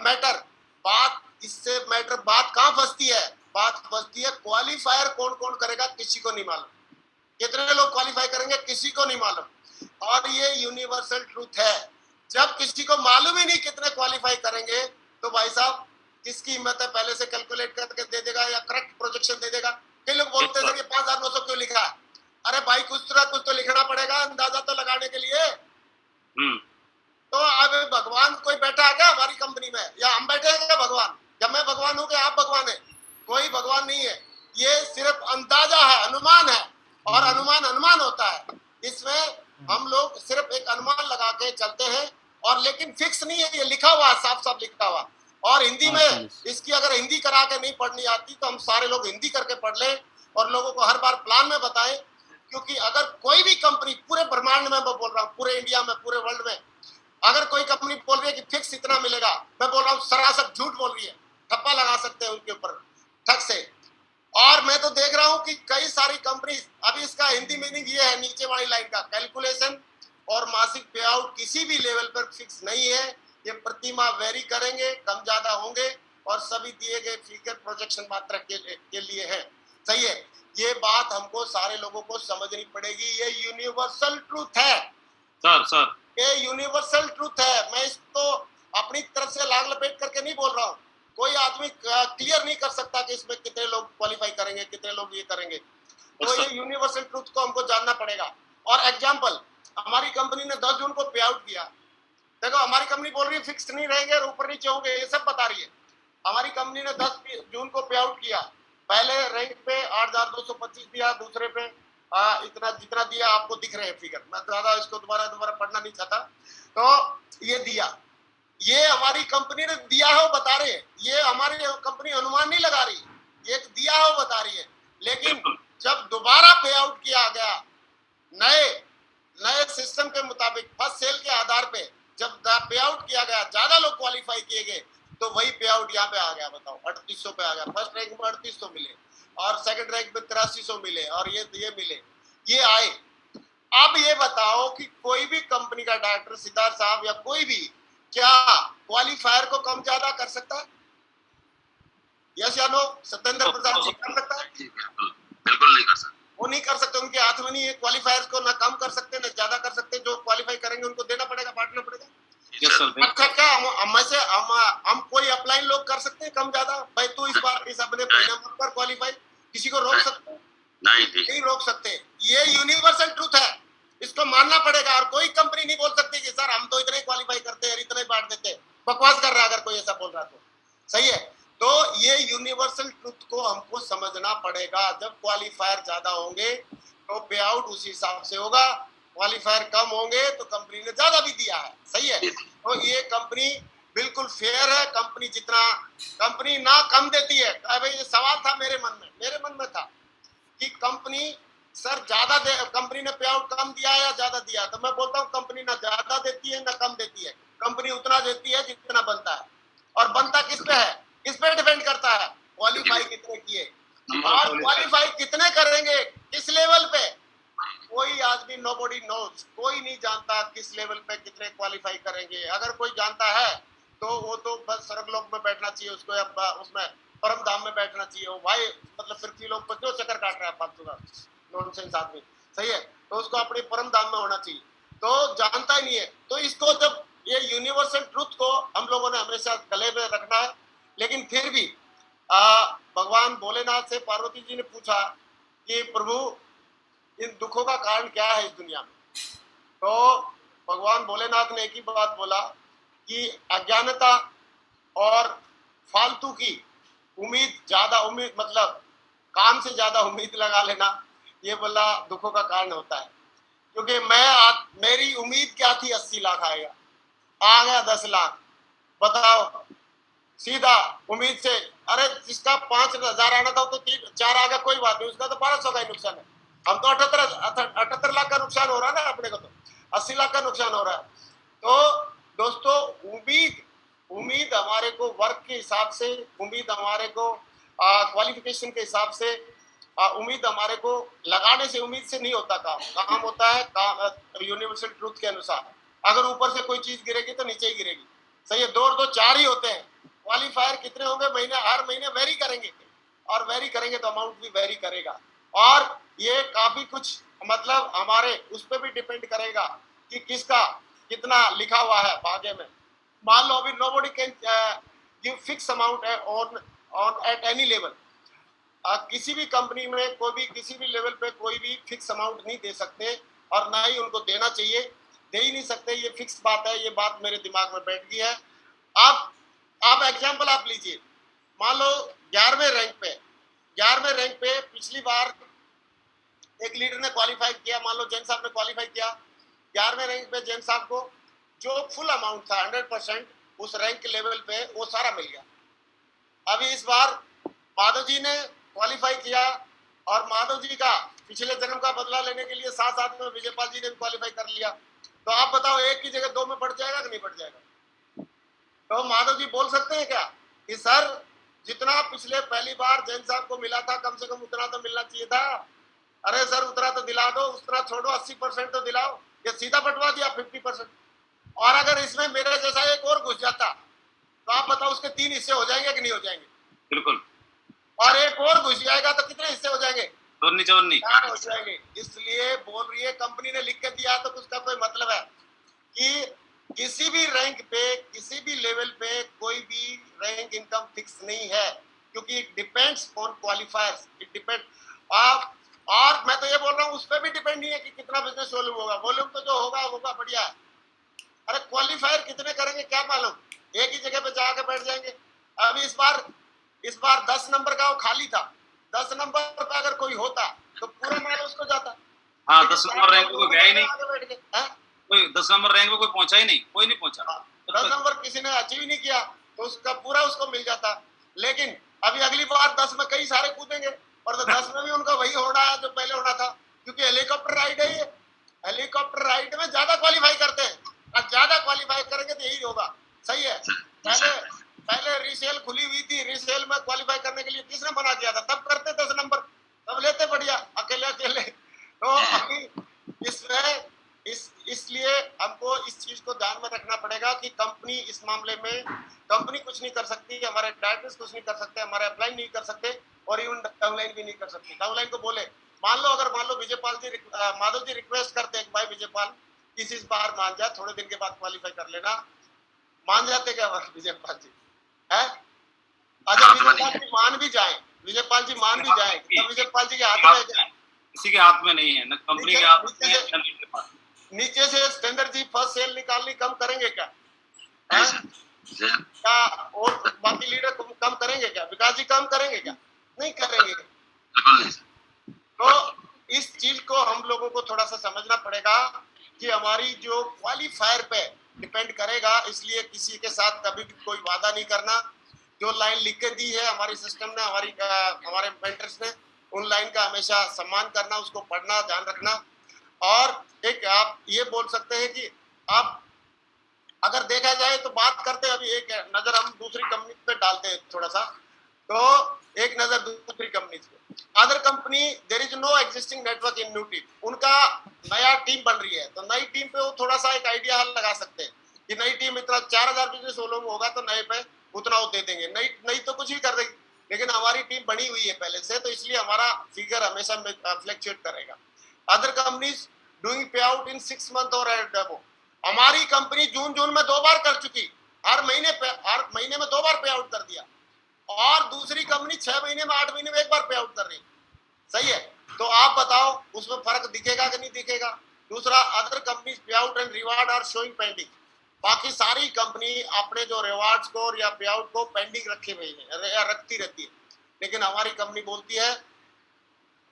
matter. बात इससे मैटर, बात कहाँ फंसती है, बात फंसती है क्वालिफायर कौन कौन करेगा किसी को नहीं मालूम, कितने लोग क्वालिफाई करेंगे किसी को नहीं मालूम। और ये यूनिवर्सल ट्रूथ है, जब किसी को मालूम ही नहीं कितने क्वालिफाई करेंगे तो भाई साहब किसकी हिम्मत है पहले से कैलकुलेट करके दे देगा या करेक्ट प्रोजेक्शन दे देगा। कई लोग बोलते हैं सर ये 5900 क्यों लिखा है, अरे भाई कुछ तो लिखना पड़ेगा अंदाजा तो लगाने के लिए। तो अब भगवान कोई बैठा है क्या हमारी कंपनी में, या हम बैठे हैं क्या भगवान? जब मैं भगवान हूँ कि आप भगवान है? कोई भगवान नहीं है, ये सिर्फ अंदाजा है, अनुमान है, और अनुमान होता है। इसमें हम लोग सिर्फ एक अनुमान लगा के चलते हैं, और लेकिन फिक्स नहीं है, ये लिखा हुआ, साफ साफ लिखा हुआ। और हिंदी में इसकी अगर हिंदी करा के नहीं पढ़नी आती तो हम सारे लोग हिंदी करके पढ़ लें और लोगों को हर बार प्लान में बताएं, क्योंकि अगर कोई भी कंपनी पूरे ब्रह्मांड ब्रह्मांड में मैं बोल रहा हूँ, पूरे इंडिया में, पूरे वर्ल्ड में अगर कोई कंपनी बोल रही है कि फिक्स इतना मिलेगा, मैं बोल रहा हूँ सरासर झूठ बोल रही है, ठप्पा लगा सकते हैं उनके ऊपर ठग से। और मैं तो देख रहा हूं कि कई सारी कंपनी, अभी इसका हिंदी मीनिंग ये है नीचे वाली लाइन का, कैलकुलेशन और मासिक पे आउट किसी भी लेवल पर फिक्स नहीं है, ये प्रतिमाह वेरी करेंगे, कम ज्यादा होंगे और सभी दिए गए फिगर प्रोजेक्शन मात्रा के लिए है। सही है, ये बात हमको सारे लोगों को समझनी पड़ेगी, ये यूनिवर्सल ट्रूथ है सर ये यूनिवर्सल ट्रूथ है। मैं इसको अपनी तरफ से लाग लपेट करके नहीं बोल रहा हूँ, कोई आदमी क्लियर नहीं कर सकता कि इसमें कितने लोग क्वालिफाई करेंगे, कितने लोग ये करेंगे, तो ये यूनिवर्सल ट्रूथ को हमको जानना पड़ेगा। और एग्जांपल, हमारी कंपनी ने 10 जून को पे आउट किया, देखो हमारी कंपनी बोल रही है फिक्स नहीं रहेंगे और ऊपर नीचे होंगे, ये सब बता रही है। हमारी कंपनी ने 10 जून को पे आउट किया, पहले रैंक पे 8,225 दिया, दूसरे पे इतना जितना दिया आपको दिख रहे हैं फिगर, मैं ज्यादा इसको दोबारा पढ़ना नहीं चाहता, तो ये दिया, ये हमारी कंपनी ने दिया है वो बता रहे हैं, ये हमारी कंपनी अनुमान नहीं लगा रही, ये दिया है वो बता रही है। लेकिन जब दोबारा पे आउट किया गया नए सिस्टम के मुताबिक, फर्स्ट सेल के आधार पे जब पे आउट किया गया, ज्यादा लोग क्वालिफाई किए गए, तो वही पे आउट यहाँ पे आ गया, बताओ 3800 पे आ गया, फर्स्ट रैंक में 3800 मिले और सेकंड रैंक में 8300 मिले और ये मिले, ये आए। अब ये बताओ कि कोई भी कंपनी का डायरेक्टर सिद्धार्थ साहब या कोई भी क्या क्वालिफायर को कम ज्यादा कर सकता है? यस या नो? सत्येंद्र प्रसाद जी कर सकता है? बिल्कुल नहीं कर सकता, वो नहीं कर सकते, उनके हाथ में नहीं है। क्वालिफायर्स को ना कम कर सकते ना ज्यादा कर सकते, जो क्वालिफाई करेंगे उनको देना पड़ेगा, बांटना पड़ेगा। अच्छा, क्या हम कोई अपलाइन लोग कर सकते हैं कम ज्यादा? भाई तू इस बार इस अपने महीना पर क्वालिफाई, किसी को रोक सकते हैं? नहीं रोक सकते। ये यूनिवर्सल ट्रूथ है, इसको मानना पड़ेगा। और कोई कंपनी नहीं बोल सकती कि सर हम तो इतने क्वालिफाई करते हैं, इतने बांट देते हैं, बकवास कर रहा है अगर कोई ऐसा बोल रहा तो। सही है, तो ये यूनिवर्सल ट्रूथ को हमको समझना पड़ेगा। जब क्वालिफायर ज्यादा होंगे तो पे आउट उसी हिसाब से होगा, क्वालिफायर कम होंगे तो कंपनी ने ज्यादा भी दिया है। सही है, तो ये कंपनी बिल्कुल फेयर है। कंपनी ना कम देती है। अभी ये सवाल था मेरे मन में था कि कंपनी सर कंपनी ने पे आउट कम दिया है या ज्यादा दिया, तो मैं बोलता हूँ कंपनी ना ज्यादा देती है ना कम देती है, कंपनी उतना देती है जितना बनता है। और बनता किस पे है? किस पे डिपेंड करता है? क्वालिफाई कितने किए और क्वालिफाई कितने करेंगे, किस लेवल पे। कोई आदमी नोबडी नोज, कोई नहीं जानता किस लेवल पे कितने क्वालिफाई करेंगे। अगर कोई जानता है तो वो तो बस स्वर्गलोक में बैठना चाहिए उसको, या उसमें परम धाम में बैठना चाहिए। वो भाई मतलब पृथ्वी लोक पर क्यों चक्कर काट रहा है फालतू का नॉनसेंस आदमी। सही है, तो उसको अपने परम धाम में होना चाहिए, तो जानता ही नहीं है। तो इसको जब ये यूनिवर्सल ट्रूथ को हम लोगों ने हमेशा गले में रखना है। लेकिन फिर भी भगवान भोलेनाथ से पार्वती जी ने पूछा कि प्रभु इन दुखों का कारण क्या है इस दुनिया में, तो भगवान भोलेनाथ ने एक ही बात बोला कि अज्ञानता और फालतू की उम्मीद मतलब काम से ज्यादा उम्मीद लगा लेना, ये बोला दुखों का कारण होता है। क्योंकि मेरी उम्मीद क्या थी 80 लाख आएगा, आ गया 10 लाख, बताओ सीधा उम्मीद से। अरे जिसका 5,000 आना था तो 4 आ गया, कोई बात नहीं, उसका तो 1200 का ही नुकसान है। हम तो 78 लाख का नुकसान हो रहा है ना, अपने को तो 80 लाख का नुकसान हो रहा है। तो दोस्तों उम्मीद हमारे को वर्क के हिसाब से, उम्मीद हमारे को क्वालिफिकेशन के हिसाब से, उम्मीद हमारे को लगाने से, उम्मीद से नहीं होता काम होता है यूनिवर्सल ट्रूथ के अनुसार। अगर ऊपर से कोई चीज गिरेगी तो नीचे ही गिरेगी। सही है, 2 और 2 4 ही होते हैं। क्वालिफायर कितने होंगे हर महीने वेरी करेंगे, और वेरी करेंगे तो अमाउंट भी वेरी करेगा। और ये काफी कुछ मतलब हमारे उस पर भी डिपेंड करेगा कि किसका कितना लिखा हुआ है भाग्य में। मान लो अभी nobody can give fix amount on at any level. किसी भी कंपनी में कोई भी किसी भी लेवल पे कोई भी फिक्स अमाउंट नहीं दे सकते, और ना ही उनको देना चाहिए, दे ही नहीं सकते। ये फिक्स बात है, ये बात मेरे दिमाग में बैठ गई है। आप एग्जांपल आप लीजिए, मान लो 11वें रैंक पे पिछली बार एक लीडर ने क्वालिफाई किया, मान लो जैन साहब ने क्वालिफाई किया 11वें रैंक पे। जैन साहब को जो फुल अमाउंट था 100% उस रैंक के लेवल पे वो सारा मिल गया। अभी इस बार माधव जी ने क्वालिफाई किया और माधव जी का पिछले जन्म का बदला लेने के लिए साथ साथ में विजयपाल जी ने भी क्वालिफाई कर लिया, तो आप बताओ एक की जगह 2 में बढ़ जाएगा कि नहीं बढ़ जाएगा? तो माधव जी बोल सकते हैं क्या कि सर जितना पिछले पहली बार जैन साहब को मिला था कम से कम उतना तो मिलना चाहिए था? अरे सर उतना तो दिला दो, उतना छोड़ो, 80% तो दिलाओ, ये सीधा बंटवा दिया 50%। और अगर इसमें मेरे जैसा एक और घुस जाता तो आप बताओ उसके 3 हिस्से हो जाएंगे कि नहीं हो जाएंगे? बिल्कुल। और एक और घुस जाएगा तो कितने हिस्से हो जाएंगे? 4 हो जाएंगे। इसलिए बोल रही है कंपनी ने लिख के दिया तो उसका कोई मतलब है कि किसी भी रैंक पे किसी भी लेवल पे कोई भी रैंक इनकम फिक्स नहीं है, क्योंकि it depends on क्वालिफायर्स, it depend आप। और मैं तो ये बोल रहा हूँ उस पर भी डिपेंड नहीं है कि कितना बिजनेस वॉल्यूम होगा, वॉल्यूम तो जो होगा बढ़िया है। अरे क्वालिफायर कितने करेंगे क्या मालूम, एक ही जगह पे जाके बैठ जाएंगे। अभी इस बार 10 नंबर का वो खाली था, 10 नंबर पे अगर कोई होता तो पूरा माल उसको जाता। हाँ, 10 नंबर रैंक पे कोई गया ही नहीं, आगे बैठ गए हैं? कोई 10 नंबर रैंक पे कोई पहुंचा ही नहीं, कोई नहीं पहुंचा। 10 नंबर किसी ने अचीव ही नहीं किया तो उसका पूरा उसको मिल जाता। लेकिन अभी अगली बार 10 में कई सारे कूदेंगे और तो 10 में भी उनका वही होना है जो पहले होना था, क्योंकि हेलीकॉप्टर राइड है ये। हेलीकॉप्टर राइड में ज्यादा क्वालिफाई करते हैं और ज्यादा क्वालिफाई करेंगे तो यही होगा। सही है। पहले रीसेल खुली हुई थी, रीसेल में क्वालिफाई करने के लिए किसने बना दिया था? तब करते 10 नंबर, तब लेते बढ़िया अकेले। तो अभी इसमें इसलिए हमको इस चीज को ध्यान में रखना पड़ेगा कि कंपनी इस मामले में कंपनी कुछ नहीं कर सकती, हमारे डायरेक्टर्स कुछ नहीं कर सकते, हमारे अपलाइन नहीं कर सकते और इवन डाउनलाइन भी नहीं कर सकती। डाउनलाइन को बोले मान लो विजयपाल जी माधव जी रिक्वेस्ट करते हैं भाई विजयपाल इस बार मान जा, थोड़े दिन के बाद क्वालिफाई कर लेना, मान जाते क्या विजयपाल जी? है अच्छा विजयपाल जी मान भी जाए, विजयपाल जी मान भी जाए तो विजयपाल जी के हाथ में किसी के हाथ में नहीं है, न कंपनी के हाथ में है, के पास। नीचे से स्टैंडर्ड जी फर्स्ट सेल निकालनी कम करेंगे क्या? क्या और बाकी लीडर कम करेंगे क्या? विकास जी कम करेंगे क्या? नहीं करेंगे। तो इस चीज को हम लोगों को थोड़ा सा समझना पड़ेगा कि हमारी जो क्वालिफायर पे डिपेंड करेगा, इसलिए किसी के साथ कभी भी कोई वादा नहीं करना। जो लाइन लिख के दी है हमारी सिस्टम ने, हमारे मेंटर्स ने, उन लाइन का हमेशा सम्मान करना, उसको पढ़ना, ध्यान रखना। और एक आप ये बोल सकते हैं कि आप अगर देखा जाए तो बात करते हैं, अभी एक नजर हम दूसरी कंपनी पे डालते हैं थोड़ा सा, तो एक नजर दूसरी कंपनी पे। Other company there is no existing network in new team, उनका नया टीम बन रही है तो नई टीम पे वो थोड़ा सा एक आइडिया हल लगा सकते हैं कि नई टीम इतना 4000 बिजनेस वॉल्यूम होगा तो नए पे उतना वो दे देंगे, नई तो कुछ भी कर देगी। लेकिन हमारी टीम बनी हुई है पहले से, तो इसलिए हमारा फिगर हमेशा फ्लक्चुएट करेगा। अदर कंपनीज डूइंग पे आउट इन 6 मंथ और एबव, हमारी कंपनी जून में 2 बार कर चुकी, हर महीने में 2 बार पे आउट कर दिया, और दूसरी कंपनी 6 महीने में 8 महीने में 1 बार पे आउट कर रही। सही है। तो आप बताओ उसमें फर्क दिखेगा कि नहीं दिखेगा? दूसरा, other companies payout and reward are showing pending, बाकी सारी कंपनी अपने जो रिवार्ड को या पे आउट को पेंडिंग रखे हुए हैं या रखती रहती है, लेकिन हमारी कंपनी बोलती है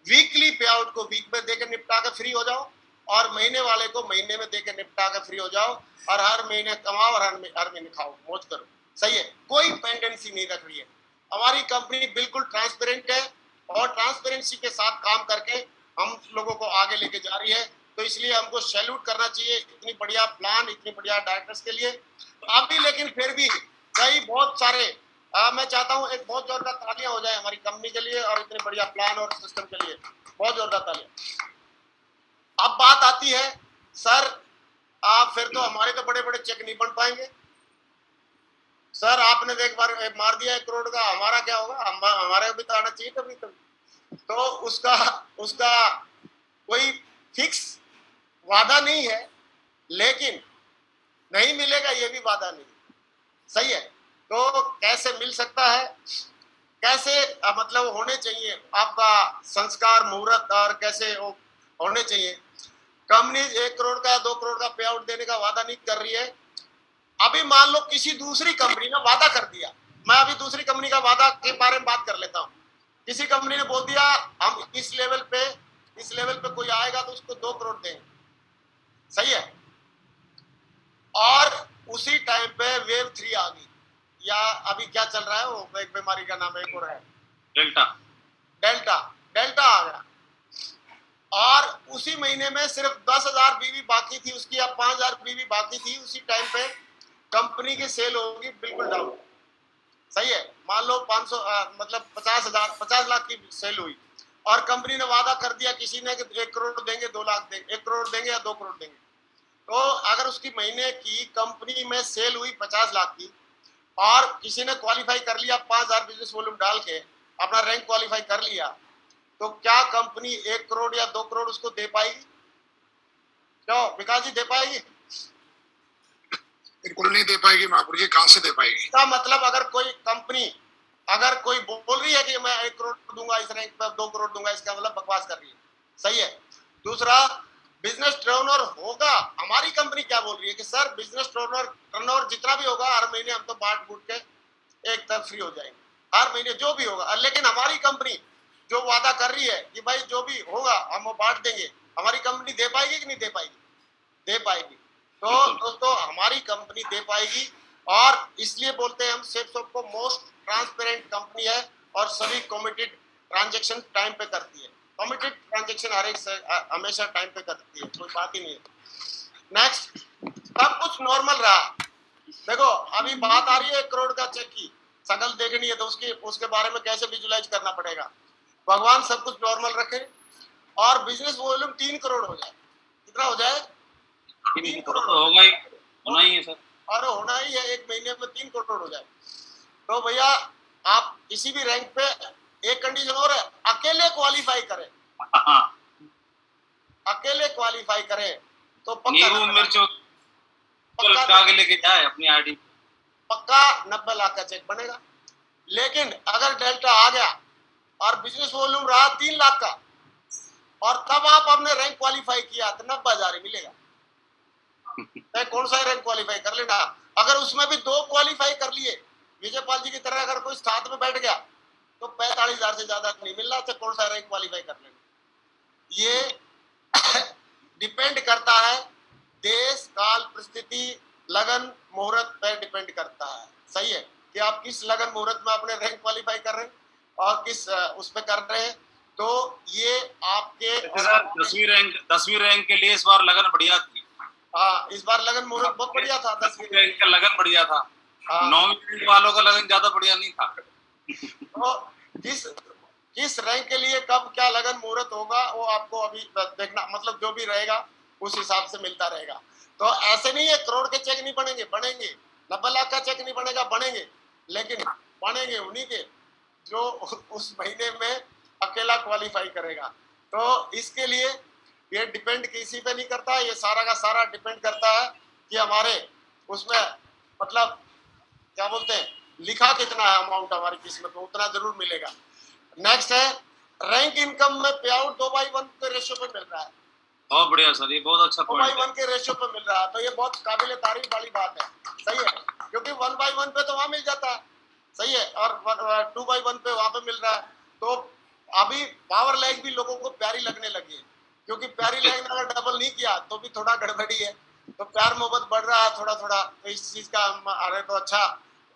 वीकली पे आउट को वीक में देकर निपटा के फ्री हो जाओ और महीने वाले को महीने में देकर निपटा के फ्री हो जाओ, और हर महीने कमाओ और हर महीने खाओ, मौज करो। सही है। कोई पेंडेंसी नहीं रख रही है हमारी कंपनी, बिल्कुल ट्रांसपेरेंट है और ट्रांसपेरेंसी के साथ काम करके हम लोगों को आगे लेके जा रही है। तो इसलिए हमको सैल्यूट करना चाहिए इतनी बढ़िया प्लान, इतनी बढ़िया डायरेक्टर्स के लिए। अभी लेकिन फिर भी कई बहुत सारे मैं चाहता हूं एक बहुत जोरदार तालियां हो जाए हमारी कंपनी के लिए और इतने बढ़िया प्लान और सिस्टम के लिए, बहुत जोरदार तालियां। अब बात आती है सर फिर तो हमारे तो बड़े बड़े चेक नहीं बन पाएंगे सर, आपने एक बार मार दिया 1 करोड़ का, हमारा क्या होगा? हमारे भी तो आना चाहिए कभी कभी। तो उसका कोई फिक्स वादा नहीं है, लेकिन नहीं मिलेगा ये भी वादा नहीं। सही है। तो कैसे मिल सकता है, कैसे मतलब होने चाहिए आपका संस्कार मुहूर्त और कैसे वो होने चाहिए। कंपनी 1 करोड़ का 2 करोड़ का पे आउट देने का वादा नहीं कर रही है। अभी मान लो किसी दूसरी कंपनी ने वादा कर दिया, मैं अभी दूसरी कंपनी का वादा के बारे में बात कर लेता हूँ। किसी कंपनी ने बोल दिया हम इस लेवल पे कोई आएगा तो उसको 2 करोड़ देंगे। सही है। और उसी टाइम पे वेव 3 आ गई, या अभी क्या चल रहा है वो एक बीमारी का नाम एक और है डेल्टा आ गया। और उसी महीने में सिर्फ 10,000 बीवी बाकी थी उसकी, अब 5,000 बीवी बाकी थी, उसी टाइम पे कंपनी की सेल होगी बिल्कुल डाउन। सही है, मान लो 500 मतलब 50 लाख की सेल हुई और कंपनी ने वादा कर दिया किसी ने कि 1 करोड़ देंगे, 2 लाख देंगे, 1 करोड़ देंगे या 2 करोड़ देंगे। तो अगर उसकी महीने की कंपनी में सेल हुई 50 लाख की और किसी ने क्वालिफाई कर लिया 5,000 बिजनेस वॉल्यूम डाल के अपना रैंक क्वालिफाई कर लिया, तो क्या कंपनी 1 करोड़ या 2 करोड़ उसको दे पाएगी? क्यों विकास जी, दे पाएगी? बिल्कुल नहीं दे पाएगी महापुर जी, कहाँ से दे पाएगी? इसका मतलब अगर कोई कंपनी अगर कोई बोल रही है कि मैं 1 करोड़ दूंगा इस रैंक पर, 2 करोड़ दूंगा, इसका मतलब बकवास कर रही है। सही है। दूसरा, बिजनेस टर्नओवर होगा, हमारी कंपनी क्या बोल रही है कि सर बिजनेस टर्नओवर जितना भी होगा हर महीने हम तो बांट बूट के एक तरफ फ्री हो जाएंगे, हर महीने जो भी होगा। लेकिन हमारी कंपनी जो वादा कर रही है कि भाई जो भी होगा हम वो बांट देंगे, हमारी कंपनी दे पाएगी कि नहीं दे पाएगी? दे पाएगी। तो दोस्तों हमारी कंपनी दे पाएगी और इसलिए बोलते हैं हम सेफसॉफ्ट को मोस्ट ट्रांसपेरेंट कंपनी है और सभी कमिटेड ट्रांजैक्शन टाइम पे करती है। कमिटेड ट्रांजैक्शन हर एक हमेशा टाइम पे करती है, कोई बात ही नहीं है। नेक्स्ट, सब कुछ नॉर्मल रहा। देखो अभी बात आ रही है 1 करोड़ का चेक की, शकल देखनी है तो उसके बारे में कैसे विजुलाइज करना पड़ेगा। भगवान सब कुछ नॉर्मल रखे और बिजनेस वॉल्यूम 3 करोड़ हो जाए। कितना हो जाए? 3 करोड़ होगा ही, होना ही है सर, और होना ही है, एक महीने में 3 करोड़ हो जाए। तो भैया आप किसी भी रैंक पे एक कंडीशन और है, अकेले क्वालिफाई करें, अकेले क्वालिफाई करें तो नींबू मिर्च के लेके जाए अपनी आईडी, पक्का 90 लाख का चेक बनेगा। लेकिन अगर डेल्टा आ गया और बिजनेस वॉल्यूम रहा 3 लाख का और तब आप आपने रैंक क्वालिफाई किया तो 90,000 ही मिलेगा। कौन सा रैंक क्वालिफाई कर लेना। अगर उसमें भी 2 क्वालिफाई कर लिए, विजयपाल जी की तरह अगर कोई साथ में बैठ गया तो 45,000 से ज्यादा नहीं मिल रहा, तो कौन सा रैंक क्वालिफाई कर लेना। ये डिपेंड करता है देश काल परिस्थिति लगन मुहूर्त पर डिपेंड करता है। सही है कि आप किस लगन मुहूर्त में अपने रैंक क्वालिफाई कर रहे हैं और किस उसमें कर रहे हैं। तो ये आपके 10वीं रैंक के लिए इस बार लगन बढ़िया थी। हाँ, इस बार लगन मुहूर्त बहुत बढ़िया था। 10वीं रैंक का लगन बढ़िया था। 9वीं रैंक वालों का लगन ज्यादा बढ़िया नहीं था। तो किस रैंक के लिए कब क्या लगन मुहूर्त होगा वो आपको अभी देखना, मतलब जो भी रहेगा उस हिसाब से मिलता रहेगा। तो ऐसे नहीं है करोड़ के चेक नहीं बनेंगे, बनेंगे। 90 लाख का चेक नहीं बनेगा, बनेंगे। लेकिन बनेंगे उन्हीं के जो उस महीने में अकेला क्वालिफाई करेगा। तो इसके लिए ये डिपेंड किसी पे नहीं करता, ये सारा का सारा डिपेंड करता है कि हमारे उसमें मतलब क्या बोलते हैं, लिखा कितना है अमाउंट हमारी किस्मत में, उतना जरूर मिलेगा। नेक्स्ट है रैंक इनकम में पे आउट 2/1 के रेशियो पे मिल रहा है। बहुत बढ़िया सर, ये बहुत अच्छा पॉइंट है। 2/1 के रेशियो पे मिल रहा है, तो ये बहुत काबिल तारीफ वाली बात है। सही है, क्योंकि 1/1 पे तो वहां मिल जाता है। सही है, और 2/1 पे वहां पे मिल रहा है। तो अभी पावर लैग भी लोगों को प्यारी लगने लगी है, क्योंकि प्यारी लैग अगर डबल नहीं किया तो भी थोड़ा गड़बड़ी है। तो प्यार मोहब्बत बढ़ रहा है थोड़ा थोड़ा, तो इस चीज का अरे तो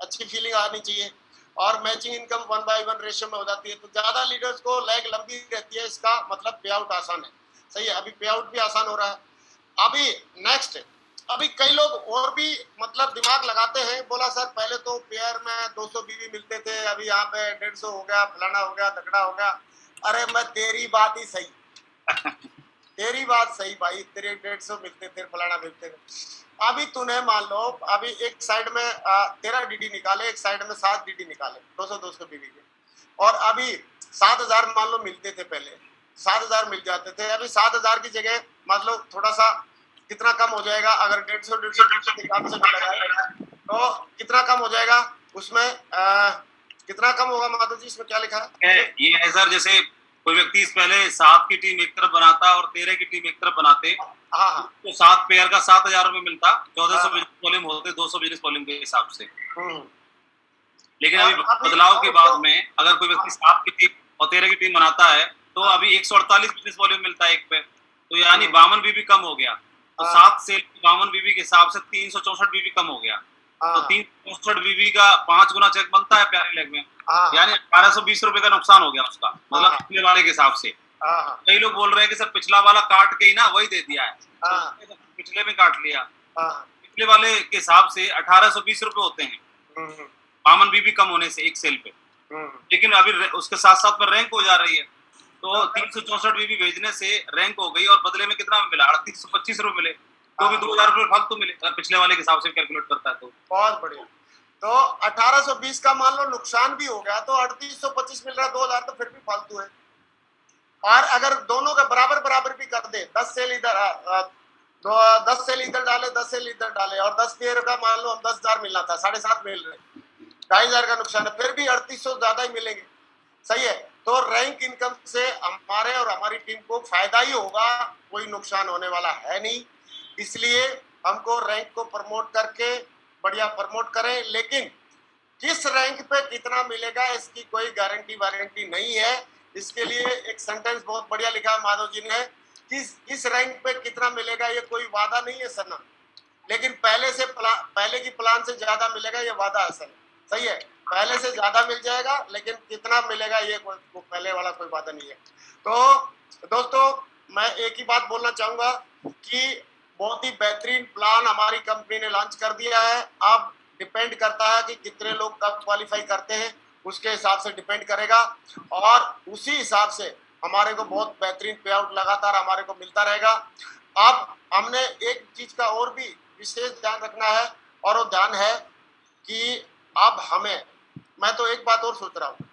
अच्छी फीलिंग आनी चाहिए। और मैचिंग इनकम 1/1 रेशियो में हो जाती है, तो ज्यादा लीडर्स को लैग लंबी रहती है, इसका मतलब पे आउट आसान है। सही है, अभी पे आउट भी आसान हो रहा है। अभी नेक्स्ट, अभी कई लोग और भी मतलब दिमाग लगाते हैं, बोला सर पहले तो पेयर में 200 बीवी मिलते थे, अभी यहाँ पे 150 हो गया, फलाना हो गया, तगड़ा हो गया। अरे मैं तेरी बात ही सही तेरी बात सही भाई, तेरे 150 मिलते थे, फलाना मिलते थे। अभी तूने मान लो अभी एक साइड में 13 डीडी निकाले, एक साइड में 7 डीडी निकाले 200 बीवी के, और अभी 7,000 मान लो मिलते थे, पहले 7,000 मिल जाते थे। अभी 7,000 की जगह मतलब थोड़ा सा कितना कम हो जाएगा, अगर 150 हिसाब से लगाया तो कितना कम हो जाएगा उसमें, कितना कम होगा माधव जी, इसमें क्या लिखा है? ये है सर, जैसे कोई व्यक्ति पहले 7 की टीम एक तरफ बनाता और 13 की टीम एक तरफ बनाते, हाँ, तो 7 पेयर का 7,000 रुपए मिलता, 1400 बिजनेस वॉल्यूम होते 200 बिजनेस वॉल्यूम के हिसाब से। लेकिन अभी बदलाव के बाद में अगर कोई व्यक्ति 7 की टीम और 13 की टीम बनाता है तो अभी 148 बिजनेस वॉल्यूम मिलता है एक पे, तो यानी 52 बीबी कम हो गया। तो 7 से 52 बीबी के हिसाब से 364 बीबी कम हो गया। तो 364 बीबी का 5 गुना चेक बनता है प्यारे लेग में, यानी 1820 रुपए का नुकसान हो गया उसका, मतलब पिछले वाले के हिसाब से। हाँ कई लोग बोल रहे हैं कि सर पिछला वाला काट के ही ना वही दे दिया है, हाँ पिछले में काट लिया। हाँ। पिछले वाले के हिसाब से 1820 रुपए होते हैं हम्म, कॉमन बीबी कम होने से एक सेल पे, हम्म, लेकिन अभी उसके साथ साथ में रैंक हो जा रही है, तो 364 बीबी भेजने से रैंक हो गई और बदले में कितना मिला, 3825 रुपए मिले, तो भी 2000 रुपए फालतू मिले अगर पिछले वाले के हिसाब से कैलकुलेट करता है तो। बहुत बढ़िया। तो 1820 का मान लो नुकसान भी हो गया तो 3825 मिल रहा, 2000 तो फिर भी फालतू है। और अगर दोनों का बराबर बराबर भी कर दे, 10 सेल इधर 10 सेल इधर डाले, 10 सेल इधर डाले, और 10 पेयर का मान लो हम 10,000 मिलना था, 7.5 मिल रहे, 2,500 का नुकसान है, फिर भी 3800 ज्यादा ही मिलेंगे। सही है। तो रैंक इनकम से हमारे और हमारी टीम को फायदा ही होगा, कोई नुकसान होने वाला है नहीं। इसलिए हमको रैंक को प्रमोट करके बढ़िया प्रमोट करें, लेकिन किस रैंक पे कितना मिलेगा इसकी कोई गारंटी वारंटी नहीं है। इसके लिए एक सेंटेंस बहुत बढ़िया लिखा माधव जी ने कि इस रैंक पे कितना मिलेगा ये कोई वादा नहीं है सना, लेकिन पहले की प्लान से ज्यादा मिलेगा ये वादा है सर। सही है, पहले से ज्यादा मिल जाएगा, लेकिन कितना मिलेगा ये कोई पहले वाला कोई वादा नहीं है। तो दोस्तों मैं एक ही बात बोलना चाहूंगा कि बहुत ही बेहतरीन प्लान हमारी कंपनी ने लॉन्च कर दिया है। अब डिपेंड करता है कि कितने लोग कब क्वालिफाई करते हैं, उसके हिसाब से डिपेंड करेगा, और उसी हिसाब से हमारे को बहुत बेहतरीन पे आउट लगातार हमारे को मिलता रहेगा। अब हमने एक चीज का और भी विशेष ध्यान रखना है, और वो ध्यान है कि अब हमें, मैं तो एक बात और सोच रहा हूँ,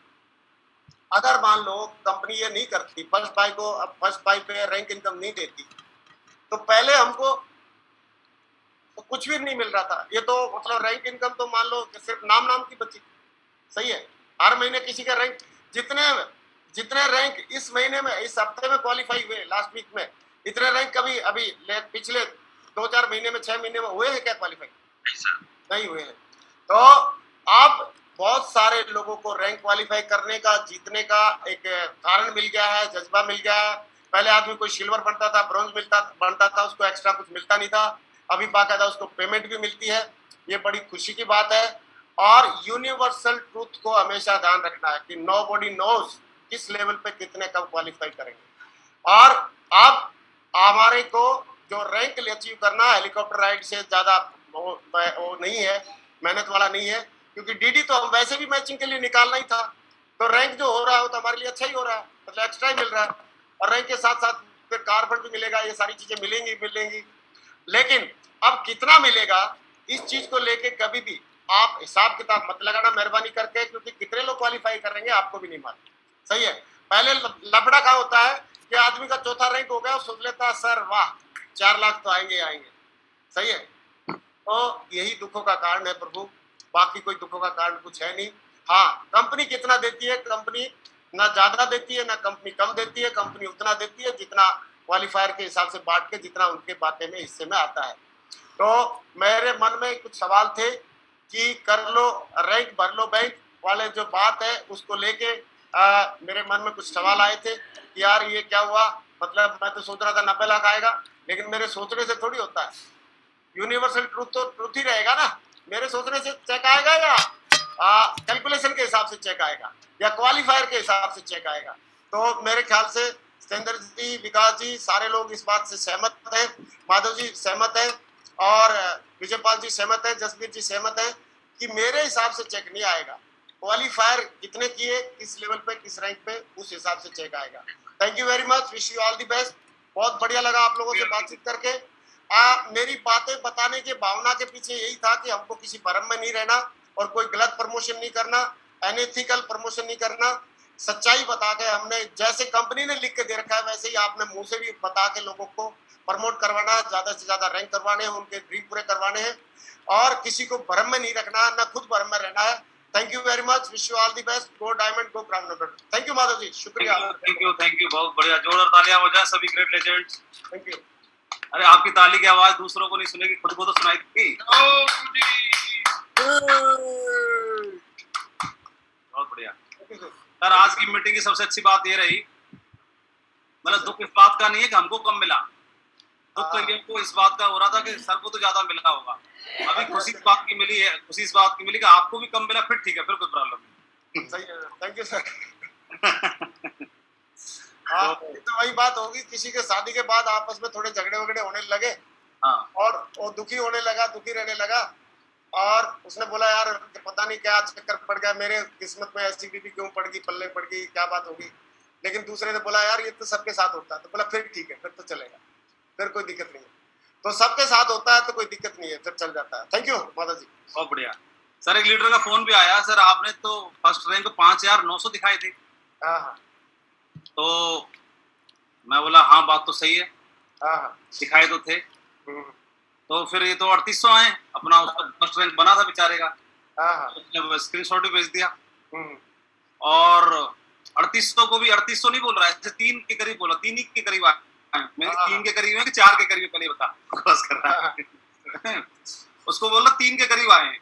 अगर मान लो कंपनी ये नहीं करती, फर्स्ट बाई को अब फर्स्ट बाई पे रैंक इनकम नहीं देती, तो पहले हमको तो कुछ भी नहीं मिल रहा था। ये तो मतलब रैंक इनकम तो मान लो सिर्फ नाम की बची। सही है, हर महीने किसी का रैंक, जितने रैंक इस महीने में, इस हफ्ते में क्वालिफाई हुए, लास्ट वीक में, इतने रैंक कभी अभी पिछले 2-4 महीने में, 6 महीने में हुए हैं क्या क्वालिफाई? नहीं हुए हैं। तो अब बहुत सारे लोगों को रैंक क्वालिफाई करने का, जीतने का एक कारण मिल गया है, जज्बा मिल गया है। पहले आदमी कोई सिल्वर बनता था, ब्रॉन्ज बनता था, उसको एक्स्ट्रा कुछ मिलता नहीं था, अभी बाकायदा उसको पेमेंट भी मिलती है। ये बड़ी खुशी की बात है। और यूनिवर्सल ट्रूथ को हमेशा ध्यान रखना है कि नोबडी नोज किस लेवल पे कितने कब क्वालिफाई करेंगे। और अब हमारे को जो रैंक अचीव करना हेलीकॉप्टर राइड से ज्यादा वो नहीं है, मेहनत वाला नहीं है, क्योंकि डीडी तो हम वैसे भी मैचिंग के लिए निकालना ही था। तो रैंक जो हो रहा है तो हमारे लिए अच्छा ही हो रहा है, मतलब एक्स्ट्रा ही मिल रहा है, और रैंक के साथ साथ फिर कार फंड भी मिलेगा, ये सारी चीजें मिलेंगी। लेकिन अब कितना मिलेगा इस चीज को लेके कभी भी आप हिसाब किताब मत लगाना मेहरबानी करके, क्योंकि कितने लोग क्वालिफाई करेंगे आपको भी नहीं मालूम। सही है। पहले लफड़ा क्या होता है कि आदमी का चौथा रैंक हो गया और सोच लेता है सर वाह 4 लाख तो आएंगे। सही है। तो यही दुखों का कारण है प्रभु, बाकी कोई दुखों का कारण कुछ है नहीं। हाँ, कंपनी कितना देती है, कंपनी ना ज्यादा देती है ना कंपनी कम देती है, कंपनी उतना देती है जितना क्वालिफायर के हिसाब से बांट के, जितना उनके बातें में हिस्से में आता है। तो मेरे मन में कुछ सवाल थे कि कर लो रैंक भर लो बैंक वाले जो बात है उसको लेके मेरे मन में कुछ सवाल आए थे कि यार ये क्या हुआ, मतलब मैं तो सोच रहा था 90 लाख आएगा, लेकिन मेरे सोचने से थोड़ी होता है। यूनिवर्सल ट्रूथ तो ट्रूथ ही रहेगा ना, मेरे सोचने से चेक आएगा या कैलकुलेशन के हिसाब से चेक आएगा या क्वालिफायर के हिसाब से चेक आएगा। तो मेरे ख्याल से सतेंद्र जी, विकास जी, सारे लोग इस बात से सहमत हैं, माधव जी सहमत है, और विजयपाल जी सहमत है, जसवीर जी सहमत है कि मेरे हिसाब से चेक नहीं आएगा, क्वालिफायर कितने किए, किस लेवल पे, किस रैंक पे, उस हिसाब से चेक आएगा। Thank you very much, wish you all the best. बहुत बढ़िया लगा आप लोगों से बातचीत करके। मेरी बातें बताने की भावना के पीछे यही था कि हमको किसी भ्रम में नहीं रहना और कोई गलत प्रमोशन नहीं करना, अनएथिकल प्रमोशन नहीं करना, सच्चाई बता के, हमने जैसे कंपनी ने लिख के दे रखा है वैसे ही आपने मुंह से भी बता के लोगों को प्रमोट करवाना है, ज्यादा से ज्यादा रैंक करवाने हैं, उनके ड्रीम पूरे करवाने हैं, और किसी को भ्रम में नहीं रखना है, ना खुद भ्रम में रहना है। Thank you very much, wish you all the best, go diamond, go crown number. Thank you Madhav ji, शुक्रिया। थैंक यू, बहुत बढ़िया, जोरदार तालियां हो जाए सभी ग्रेट लेजेंड्स। Thank you. अरे आपकी ताली की आवाज दूसरों को नहीं सुनेगी, खुद को तो सुनाई थी। बहुत बढ़िया सर। आज की मीटिंग की सबसे अच्छी बात ये रही, मतलब दुख इस बात का नहीं है कि हमको कम मिला, दुख तो ये हमको इस बात का हो रहा था कि सर को तो ज्यादा मिला होगा। अभी खुशी इस बात की मिली है, खुशी इस बात की मिली कि आपको भी कम मिला, फिर ठीक है, फिर कोई प्रॉब्लम नहीं। सही है, थैंक यू सर। हाँ, ये तो वही बात होगी, किसी के शादी के बाद आपस में थोड़े झगड़े वगड़े होने लगे हाँ और वो दुखी होने लगा, दुखी रहने लगा, और उसने बोला यार पता नहीं क्या चक्कर पड़ गया, मेरे किस्मत में ऐसी बीवी क्यों पड़ गई, पल्ले पड़ गई, क्या बात होगी। लेकिन दूसरे ने बोला यार ये तो सबके साथ होता है, तो बोला फिर ठीक है, फिर तो चलेगा, फिर कोई दिक्कत नहीं है। तो सबके साथ होता है तो कोई दिक्कत नहीं है, फिर चल जाता है। थैंक यू माता जी। बहुत बढ़िया सर। एक लीडर का फोन भी आया सर, आपने तो फर्स्ट रैंक 5,900 दिखाए थे। हाँ हाँ तो मैं बोला हाँ बात तो सही है, हाँ हाँ दिखाए तो थे। हम्म, तो फिर ये तो 3800 आए, अपना उसका फर्स्ट रैंक बना था बेचारे का, हाँ हाँ उसने स्क्रीनशॉट भी भेज दिया। हम्म, और 3800 को भी 3800 नहीं बोल रहा है, 3 के करीब बोला, 3 ही के करीब आए। मैंने हाँ। 3 के करीब है कि 4 के करीब, पहले बता बकवास कर रहा है। उसको बोला 3 के करीब आए हैं।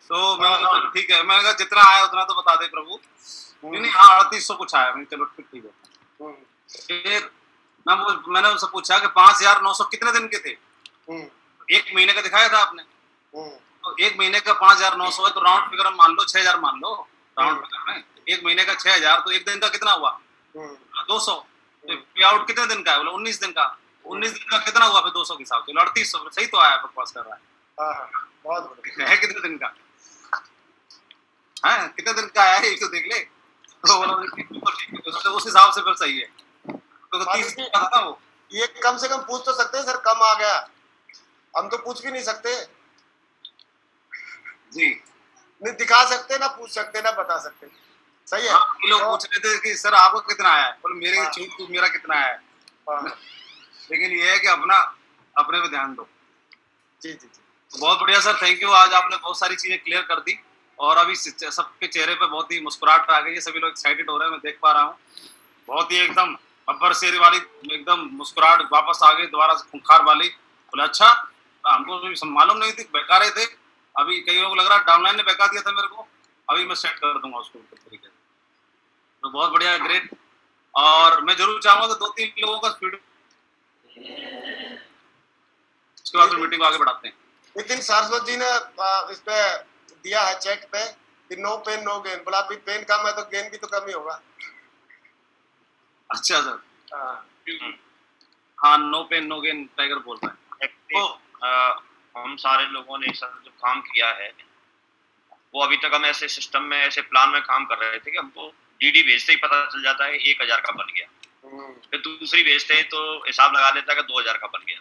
तो मैं बोला ठीक है, मैंने कहा जितना आया उतना तो बता दे प्रभु। नहीं हाँ 3800 कुछ आया। मैंने चलो ठीक है। हम्म, फिर मैंने उनसे पूछा कि 5,900 कितने दिन के थे। हम्म, 1 महीने का दिखाया था आपने। हम्म, तो 1 महीने का 5,900 है, तो राउंड फिगर मान लो 6,000 मान लो राउंड फिगर में। 1 महीने का 6,000, तो 1 दिन का कितना हुआ, हम्म, 200। तो पे आउट कितने दिन का है, बोला 19 दिन का। 19 दिन का कितना हुआ फिर 200 के हिसाब से, 3800। सही तो आया, बकवास कर रहा है। हाँ हाँ बहुत बढ़िया। है कितने दिन का, है कितने दिन का आया है, ये तो देख ले। तो बोला तो उस हिसाब से फिर सही है। तो 30 दिन का था ना वो। ये कम से कम पूछ तो सकते हैं सर, कम आ गया, हम तो पूछ भी नहीं सकते जी नहीं, दिखा सकते ना पूछ सकते ना बता सकते। सही है। हाँ, ये लोग तो- पूछ रहे थे कि सर आपको कितना आया है, बोले मेरे हाँ। छूट मेरा कितना आया है। हाँ, लेकिन ये है कि अपना अपने पे ध्यान दो। जी जी जी। बहुत बढ़िया सर, थैंक यू। आज आपने बहुत सारी चीजें क्लियर कर दी और अभी सबके चेहरे पे बहुत ही मुस्कुराहट आ गई है, सभी लोग एक्साइटेड हो रहे हैं, मैं देख पा रहा हूँ। बहुत ही एकदम अब्बर शेर वाली एकदम मुस्कुराहट वापस आ गई दोबारा से, खूंखार वाली। बोले अच्छा, हमको भी मालूम नहीं थी, बहका रहे थे। अभी कई लोगों को लग रहा है डाउनलाइन ने बहका दिया था मेरे को, अभी मैं सेट कर दूंगा उसको तरीके से। तो बहुत बढ़िया, ग्रेट। और मैं जरूर चाहूंगा तो 2-3 लोगों का फीडबैक, उसके बाद मीटिंग को आगे बढ़ाते हैं। नितिन सारस्वत जी ने इस पे दिया है चेक पे कि नो पेन नो गेन, बोला अभी पेन कम है तो गेन भी तो कम ही होगा। अच्छा सर, हाँ हाँ no pain no gain tiger बोल रहे हैं। तो हम सारे लोगों ने सर जो काम किया है वो अभी तक हम ऐसे सिस्टम में ऐसे प्लान में काम कर रहे थे कि हमको डीडी भेजते ही पता चल जाता है 1,000 का बन गया, फिर दूसरी भेजते हैं तो हिसाब लगा लेता है कि 2,000 का बन गया।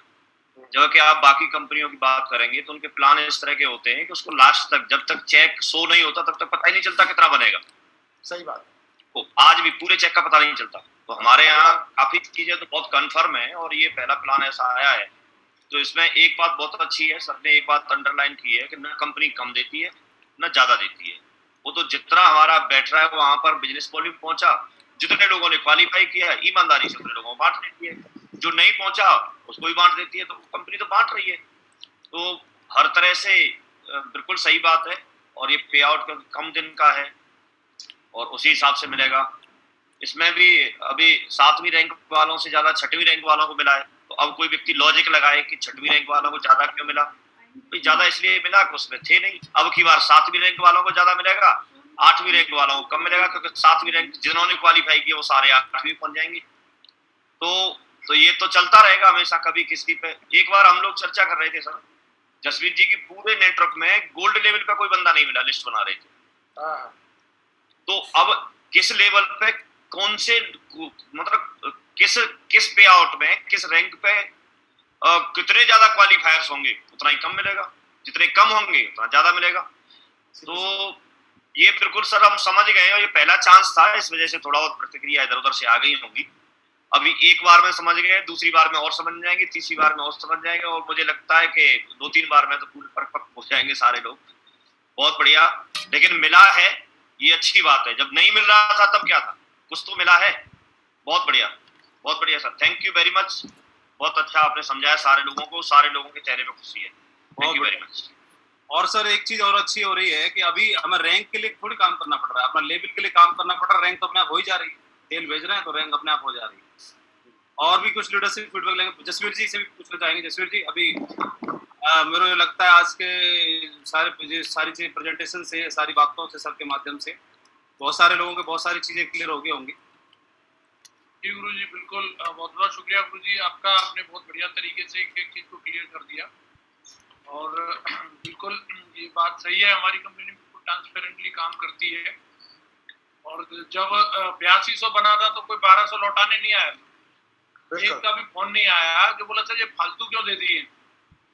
जबकि आप बाकी कंपनियों की बात करेंगे तो उनके प्लान इस तरह के होते हैं कि उसको लास्ट तक जब तक चेक शो नहीं होता तब तक पता ही नहीं चलता कितना बनेगा। सही बात। तो आज भी पूरे चेक का पता नहीं चलता। तो हमारे यहाँ काफी चीजें तो बहुत कंफर्म है और ये पहला प्लान ऐसा आया है। तो इसमें एक बात बहुत अच्छी है, सर ने एक बात अंडरलाइन की है कि न कंपनी कम देती है न ज्यादा देती है। वो तो जितना हमारा बैठ रहा है वहां पर बिजनेस वॉल्यूम पहुंचा, जितने लोगों ने क्वालिफाई किया ईमानदारी से उतने लोगों को बांट देती है, जो नहीं पहुंचा उसको भी बांट देती है। तो कंपनी तो बांट रही है। तो हर तरह से बिल्कुल सही बात है। और ये पे आउट कम दिन का है और उसी हिसाब से मिलेगा। इसमें भी अभी 7वीं रैंक वालों से ज्यादा 6वीं रैंक वालों को मिला है। तो अब कोई व्यक्ति लॉजिक लगाए कि 6वीं रैंक वालों को ज्यादा क्यों मिला, भाई ज्यादा इसलिए मिला कि उसमें थे नहीं। अब की बार 7वीं रैंक वालों को ज्यादा मिलेगा, 8वीं रैंक वालों को कम मिलेगा, क्योंकि 7वीं रैंक जिन्होंने क्वालिफाई किया वो सारे 8वीं पहुंच जाएंगे। तो ये तो चलता रहेगा हमेशा, कभी किसी पे। एक बार हम लोग चर्चा कर रहे थे सर, जसवीर जी की पूरे नेटवर्क में गोल्ड लेवल पे कोई बंदा नहीं मिला, लिस्ट बना रहे थे। तो अब किस लेवल पे कौन से मतलब किस पे आउट में किस रैंक पे कितने ज्यादा क्वालिफायर्स होंगे उतना ही कम मिलेगा, जितने कम होंगे उतना ज्यादा मिलेगा। तो ये बिल्कुल सर हम समझ गए और ये पहला चांस था, इस वजह से थोड़ा बहुत प्रतिक्रिया इधर उधर से आ गई होंगी। अभी एक बार में समझ गए, दूसरी बार में और समझ जाएंगे, तीसरी बार में और समझ जाएंगे और मुझे लगता है कि 2-3 बार में तो पूरे परिपक्व हो जाएंगे सारे लोग। बहुत बढ़िया। लेकिन मिला है, ये अच्छी बात है। जब नहीं मिल रहा था तब क्या था, कुछ तो मिला है। बहुत बढ़िया, बहुत बढ़िया sir, thank you very much. बहुत अच्छा आपने समझाया सारे लोगों को, सारे लोगों के चेहरे पे खुशी है। Thank you very much. और सर एक चीज और अच्छी हो रही है कि अभी हमें रैंक के लिए थोड़ी काम करना पड़ रहा है, अपना लेवल के लिए काम करना पड़ रहा है। रैंक तो अपने आप हो ही जा रही है, तेल भेज रहे हैं तो रैंक अपने आप हो जा रही है। और भी कुछ लीडरशिप फीडबैक लेंगे, जसवीर जी से भी पूछना चाहेंगे। जसवीर जी, अभी मेरे लगता है आज के सारी चीजें प्रेजेंटेशन से, सारी बातों से, सर के माध्यम से बहुत सारे लोगों के बहुत सारी चीजें क्लियर हो गई होंगी। जी गुरु जी, बिल्कुल बहुत बहुत शुक्रिया गुरु जी आपका, आपने बहुत बढ़िया तरीके से एक एक चीज को क्लियर कर दिया। और बिल्कुल ये बात सही है, हमारी कंपनी बिल्कुल ट्रांसपेरेंटली काम करती है। और जब 8200 बना था तो कोई 1200 लौटाने नहीं आया, एक का भी फोन नहीं आया जो बोला सर ये फालतू क्यों दे दिए,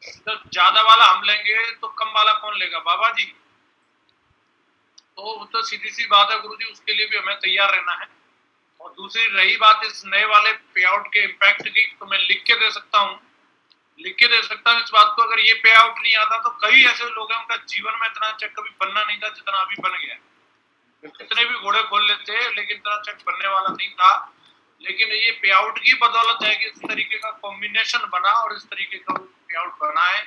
तो ज्यादा वाला हम लेंगे तो कम वाला कौन लेगा बाबा जी। तो सीधी सी बात है गुरु जी, उसके लिए भी हमें तैयार रहना है। और दूसरी रही बात इस नए वाले पे आउट के इम्पैक्ट की, तो मैं लिख के दे सकता हूँ इस बात को, अगर ये पे आउट नहीं आता तो कई ऐसे लोग हैं उनका जीवन में इतना चेक कभी बनना नहीं था जितना अभी बन गया। कितने भी घोड़े खोल लेते लेकिन इतना चेक बनने वाला नहीं था। लेकिन ये पे आउट की बदौलत है कि इस तरीके का कॉम्बिनेशन बना और इस तरीके का पे आउट बना है,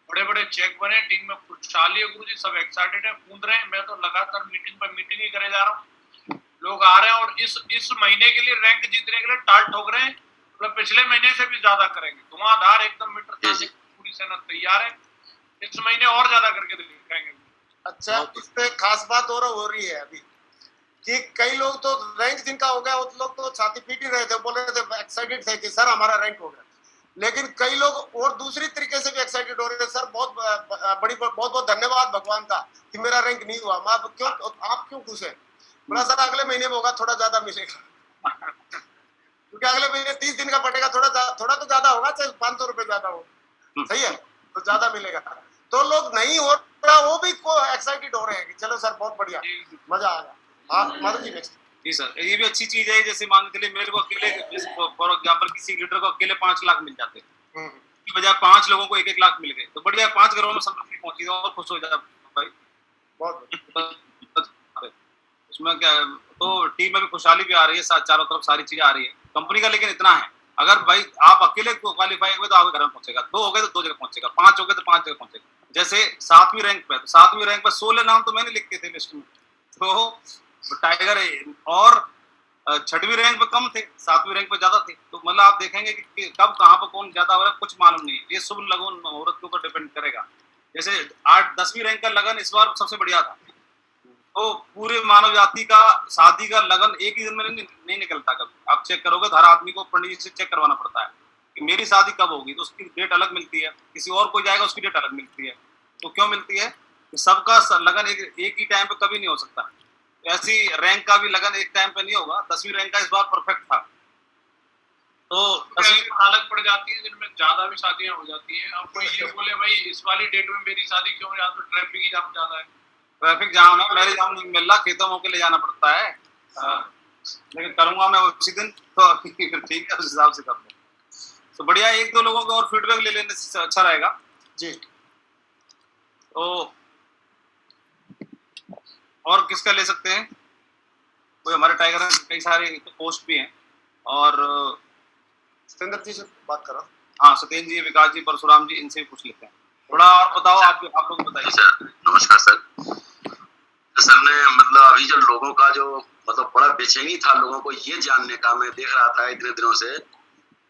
बड़े बड़े चेक बने, टीम में खुशहाली है गुरु जी, सब एक्साइटेड है, कूद रहे हैं। मैं तो लगातार मीटिंग पर मीटिंग ही करे जा रहा हूँ, लोग आ रहे हैं और इस महीने के लिए रैंक जीतने के लिए टाल ठोक रहे हैं, मतलब पिछले महीने से भी ज्यादा करेंगे, धुआंधार एकदम मीटर पूरी सेना तैयार है, इस महीने और ज्यादा करके दिखाएंगे। अच्छा, इस पे खास बात और हो रही है अभी कि कई लोग तो रैंक जिनका हो गया वो लोग तो छाती पीट ही रहे थे, बोल रहे थे, एक्साइटेड थे कि सर हमारा रैंक हो गया। लेकिन कई लोग और दूसरी तरीके से भी एक्साइटेड हो रहे थे, सर बहुत बहुत धन्यवाद भगवान का कि मेरा रैंक नहीं हुआ। आप क्यों खुश है? बोला सर अगले महीने में होगा, थोड़ा ज्यादा मिलेगा क्योंकि अगले महीने 30 दिन का पड़ेगा, थोड़ा तो ज्यादा होगा, चाहे 500 रुपए ज्यादा हो, सही है, तो ज्यादा मिलेगा। तो लोग नहीं हो रहा, वो भी एक्साइटेड हो रहे हैं कि चलो सर बहुत बढ़िया, मजा आएगा। हाँ माधव जी नेक्स्ट। जी सर, ये भी अच्छी चीज है। जैसे मान के लिए मेरे को अकेले, फॉर एग्जाम्पल किसी लीडर को अकेले 5 लाख मिल जाते की बजाय 5 लोगों को 1-1 लाख मिल गए, तो बढ़िया, 5 घरों में समृद्धि पहुंची और खुश हो जाता भाई। बहुत उसमें क्या, तो टीम में भी खुशहाली भी आ रही है, चारों तरफ सारी चीजें आ रही है कंपनी का। लेकिन इतना है, अगर भाई आप अकेले क्वालिफाई हुए तो आपके घर में पहुंचेगा, 2 हो गए तो 2 जगह पहुंचेगा, 5 हो गए तो 5 जगह पहुंचेगा। जैसे 7वीं रैंक पे, तो 7वीं रैंक पे 16 नाम तो मैंने लिखे थे लिस्ट में, तो टाइगर और 6वीं रैंक पे कम थे, 7वीं रैंक पे ज्यादा थे। तो मतलब आप देखेंगे कि कब कहाँ पर कौन ज्यादा हो रहा है कुछ मालूम नहीं, ये शुभ लगन मुहूर्त के ऊपर डिपेंड करेगा। जैसे 8-10वीं रैंक का लगन इस बार सबसे बढ़िया था, तो पूरे मानव जाति का शादी का लगन एक ही दिन में नहीं निकलता। कभी आप चेक करोगे तो हर आदमी को पंडित जी से चेक करवाना पड़ता है कि मेरी शादी कब होगी, तो उसकी डेट अलग मिलती है, किसी और कोई जाएगा उसकी डेट अलग मिलती है। तो क्यों मिलती है? सबका लगन एक ही टाइम पे कभी नहीं हो सकता। ऐसी रैंक का भी लगन एक टाइम पे नहीं होगा। 10वीं रैंक का इस बार परफेक्ट था, तो 10वीं अलग पड़ जाती है जिनमें ज्यादा भी शादियां हो जाती हैं। अब कोई ये बोले भाई इस वाली डेट में मेरी शादी क्यों, या तो ट्रैफिक ही जाम ज्यादा है, ट्रैफिक जाम है, मेरे जाम नहीं मिल रहा, खेतों में ले जाना पड़ता है, लेकिन करूंगा मैं उसी दिन, तो फिर ठीक है, उस हिसाब से कर दूं। तो बढ़िया, 1-2 लोगों को और फीडबैक ले लेने से अच्छा रहेगा जी। तो और किसका ले सकते हैं? कोई हमारे टाइगर में कई सारे पोस्ट भी हैं, और सतेंद्र जी से बात करो। हाँ, सत्येंद्र जी, विकास जी, परशुराम जी, इनसे भी पूछ लेते हैं थोड़ा और बताओ। आप लोग बताइए सर। नमस्कार सर। तो सर ने मतलब अभी जो लोगों का जो मतलब बड़ा बेचैनी था लोगों को ये जानने का, मैं देख रहा था इतने दिनों से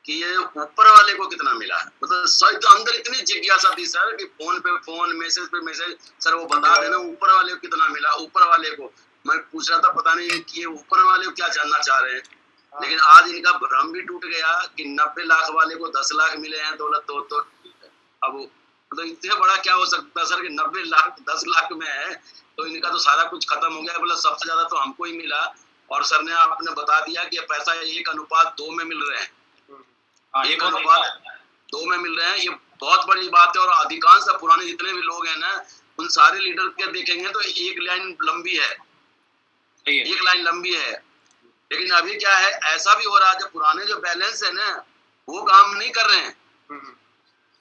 कि ये ऊपर वाले को कितना मिला, मतलब सर तो अंदर इतनी जिज्ञासा थी सर कि फोन पे फोन, मैसेज पे मैसेज, सर वो बता देना ऊपर वाले को कितना मिला। ऊपर वाले को मैं पूछ रहा था, पता नहीं कि ये ऊपर वाले को क्या जानना चाह रहे हैं, लेकिन आज इनका भ्रम भी टूट गया कि 90 लाख वाले को 10 लाख मिले हैं दौलत। तो अब तो इतने बड़ा क्या हो सकता है सर कि 90 लाख 10 लाख में है, तो इनका तो सारा कुछ खत्म हो गया। मतलब सबसे ज्यादा तो हमको ही मिला, और सर ने आपने बता दिया कि पैसा 1:2 में मिल रहे हैं, 1:2 में मिल रहे हैं। ये बहुत बड़ी बात है। और अधिकांश पुराने जितने भी लोग हैं ना, उन सारे लीडर के देखेंगे तो एक लाइन लंबी है, एक लाइन लंबी है। लेकिन अभी क्या है, ऐसा भी हो रहा है, जो पुराने जो बैलेंस है ना वो काम नहीं कर रहे हैं,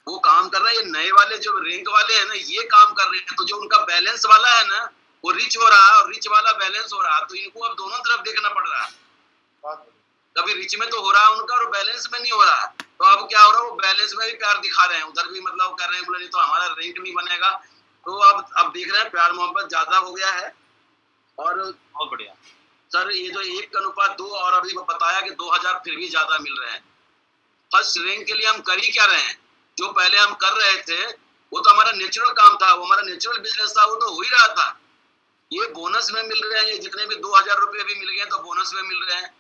वो काम कर रहे हैं ये नए वाले जो रैंक वाले हैं ना, ये काम कर रहे हैं। तो जो उनका बैलेंस वाला है ना वो रिच हो रहा है, और रिच वाला बैलेंस हो रहा है, तो इनको अब दोनों तरफ देखना पड़ रहा है। कभी रिच में तो हो रहा है उनका और बैलेंस में नहीं हो रहा है, तो अब क्या हो रहा है, वो बैलेंस में भी प्यार दिखा रहे हैं, उधर भी मतलब कर रहे हैं, बोले नहीं तो हमारा रैंक नहीं बनेगा। तो अब देख रहे हैं प्यार मोहब्बत ज्यादा हो गया है। और बहुत बढ़िया सर, ये जो 1:2 और अभी बताया कि 2000 फिर भी ज्यादा मिल रहे हैं। फर्स्ट रैंक के लिए हम कर ही क्या रहे हैं? जो पहले हम कर रहे थे वो तो हमारा नेचुरल काम था, वो हमारा नेचुरल बिजनेस था, वो तो हो ही रहा था। ये बोनस में मिल रहे हैं, ये जितने भी 2000 रुपये भी मिल गए तो बोनस में मिल रहे हैं।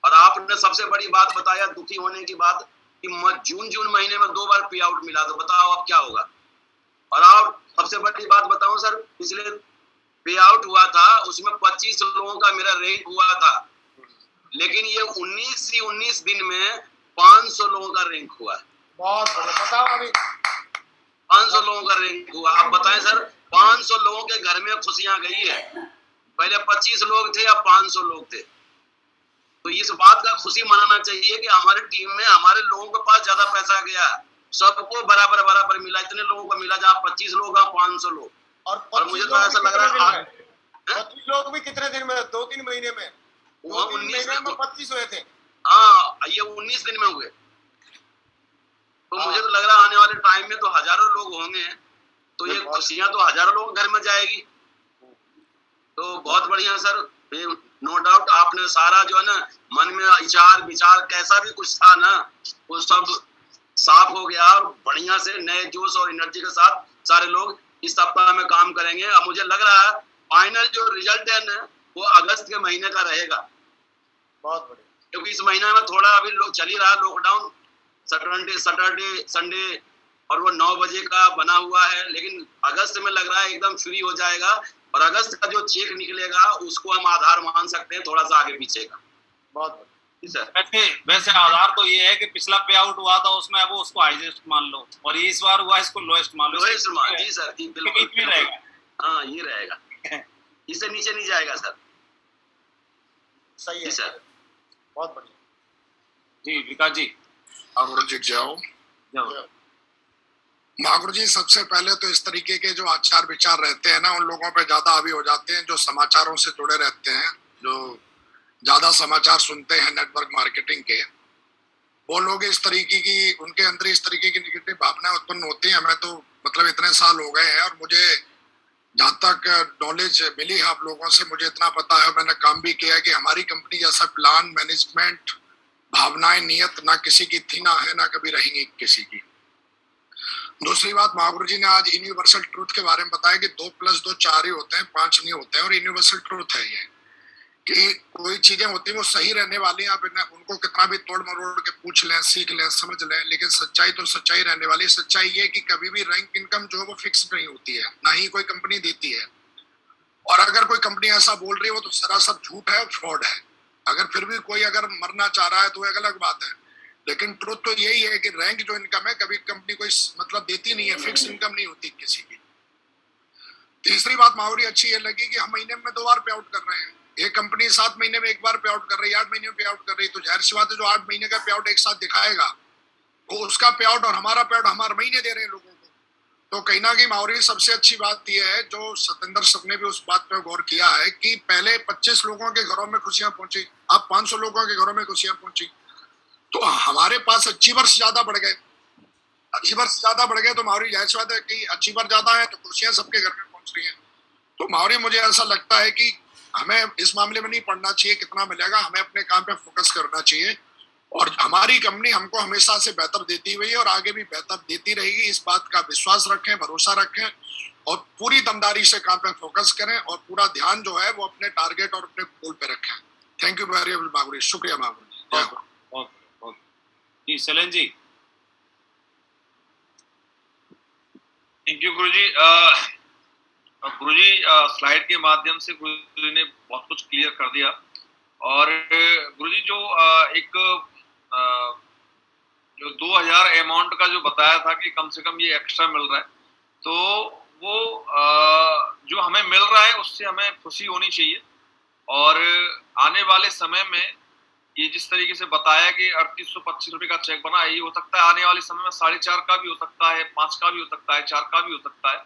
और आपने सबसे बड़ी बात बताया दुखी होने की बात कि जून महीने में 2 बार पे आउट मिला, तो बताओ अब क्या होगा। और आप सबसे बड़ी बात बताऊं सर, पिछले पे आउट हुआ था उसमें 25 लोगों का मेरा रैंक हुआ था, लेकिन ये 19 दिन में 500 लोगों का रैंक हुआ। बहुत बढ़िया, बताओ अभी 500 लोगों का रैंक हुआ। आप बताएं सर, 500 लोगों के घर में खुशियां गई है। पहले 25 लोग थे, अब 500 लोग थे। तो इस बात का खुशी मनाना चाहिए कि हमारी टीम में हमारे लोगों के पास ज्यादा पैसा गया, सबको बराबर मिला। इतने लोगों को मिला जहाँ 25 लोग, 500 लोग। और मुझे तो ऐसा लग रहा है 25 लोग भी कितने दिन में, 2-3 महीने में, 2-3 महीने में 25 हुए थे। हाँ, ये 19 दिन में हुए। तो मुझे तो लग रहा है आने वाले टाइम में तो हजारों लोग होंगे, तो ये खुशियां तो हजारों लोगों घर में जाएगी। तो बहुत बढ़िया सर, नो डाउट आपने सारा जो है ना मन में विचार कैसा भी कुछ था ना, वो सब साफ हो गया और बढ़िया से नए जोश और एनर्जी के साथ सारे लोग इस सप्ताह में काम करेंगे। अब मुझे लग रहा है फाइनल जो रिजल्ट है ना वो अगस्त के महीने का रहेगा। बहुत बढ़िया, क्योंकि इस महीना में थोड़ा अभी लोग चल ही रहा है लॉकडाउन, सैटरडे संडे और वो 9 बजे का बना हुआ है, लेकिन अगस्त में लग रहा है एकदम फ्री हो जाएगा। और अगस्त का जो चेक निकलेगा उसको हम आधार मान सकते हैं थोड़ा सा आगे पीछे का। बहुत बढ़िया सर, वैसे आधार तो ये है कि पिछला पे आउट हुआ था उसमें वो उसको हाईएस्ट मान लो, और ये इस बार हुआ इसको लोएस्ट मान लो। लोएस्ट मान, जी सर, जी बिल्कुल रहेगा। हाँ, ये रहेगा, इससे नीचे नहीं जाएगा सर। सही है सर, बहुत बढ़िया जी। विकास जी महागुरु जी जाओ। महागुरु जी, सबसे पहले तो इस तरीके के जो आचार विचार रहते हैं ना उन लोगों पे ज्यादा हावी हो जाते हैं जो समाचारों से जुड़े रहते हैं, जो ज्यादा समाचार सुनते हैं नेटवर्क मार्केटिंग के। वो लोग इस तरीके की, उनके अंदर इस तरीके की निगेटिव भावनाएं उत्पन्न होती हैं। हमें तो मतलब इतने साल हो गए हैं और मुझे जहाँ तक नॉलेज मिली है आप लोगों से, मुझे इतना पता है, मैंने काम भी किया है कि हमारी कंपनी जैसा प्लान, मैनेजमेंट, भावनाएं, नियत ना किसी की थी, ना है, ना कभी रहेंगी किसी की। दूसरी बात, महागुरु जी ने आज यूनिवर्सल ट्रूथ के बारे में बताया कि 2 + 2 4 ही होते हैं, 5 नहीं होते हैं। और यूनिवर्सल ट्रूथ है ये कि कोई चीजें होती हैं वो सही रहने वाली हैं, आप उनको कितना भी तोड़ मरोड़ के पूछ लें, सीख लें, समझ लें, लेकिन सच्चाई तो सच्चाई रहने वाली। सच्चाई ये कि कभी भी रैंक इनकम जो है वो फिक्स नहीं होती है, ना ही कोई कंपनी देती है। और अगर कोई कंपनी ऐसा बोल रही है वो तो सरासर झूठ है, फ्रॉड है। अगर फिर भी कोई अगर मरना चाह रहा है तो एक अलग बात है, लेकिन ट्रुथ तो यही है कि रैंक जो इनकम है कभी कंपनी कोई मतलब देती नहीं है, फिक्स इनकम नहीं होती किसी की। तीसरी बात माहौरी अच्छी ये लगी कि हम महीने में 2 बार पे आउट कर रहे हैं। एक कंपनी 7 महीने में 1 बार पे आउट कर रही है, 8 महीने में पे आउट कर रही है, तो जाहिर सी बात है जो 8 महीने का पे आउट एक साथ दिखाएगा वो उसका पे आउट और हमारा पे आउट हमारे महीने दे रहे हैं लोगों को। तो कहीं ना कहीं माहौरी सबसे अच्छी बात यह है, जो सतेंद्र सर ने भी उस बात पर गौर किया है कि पहले 25 लोगों के घरों में खुशियां पहुंची, अब 500 लोगों के घरों में खुशियां पहुंची, तो हमारे पास अचीवर्स ज्यादा बढ़ गए। अचीवर्स ज्यादा बढ़ गए तो माहौरी जाहिर सी बात है कि अचीवर ज्यादा है तो खुशियां सबके घर में पहुंच रही हैं। तो माहौरी मुझे ऐसा लगता है कि हमें इस मामले में नहीं पढ़ना चाहिए कितना मिलेगा, हमें अपने काम पे फोकस करना चाहिए। और हमारी कंपनी हमको हमेशा से बेहतर देती हुई है और आगे भी बेहतर देती रहेगी, इस बात का विश्वास रखें, भरोसा रखें और पूरी दमदारी से काम पे फोकस करें और पूरा ध्यान जो है वो अपने टारगेट और अपने गोल पे रखें। Thank you very much Maguri, शुक्रिया मागुरी। जी Salen ji. Thank you Guruji. Guruji slide के माध्यम से गुरुजी ने बहुत कुछ क्लियर कर दिया। और गुरुजी जो एक जो 2000 अमाउंट का जो बताया था कि कम से कम ये एक्स्ट्रा मिल रहा है, तो वो जो हमें मिल रहा है उससे हमें खुशी होनी चाहिए। और आने वाले समय में ये जिस तरीके से बताया कि 3825 रुपए का चेक बना है, ये हो सकता है आने वाले समय में 4.5 का भी हो सकता है, 5 का भी हो सकता है, 4 का भी हो सकता है।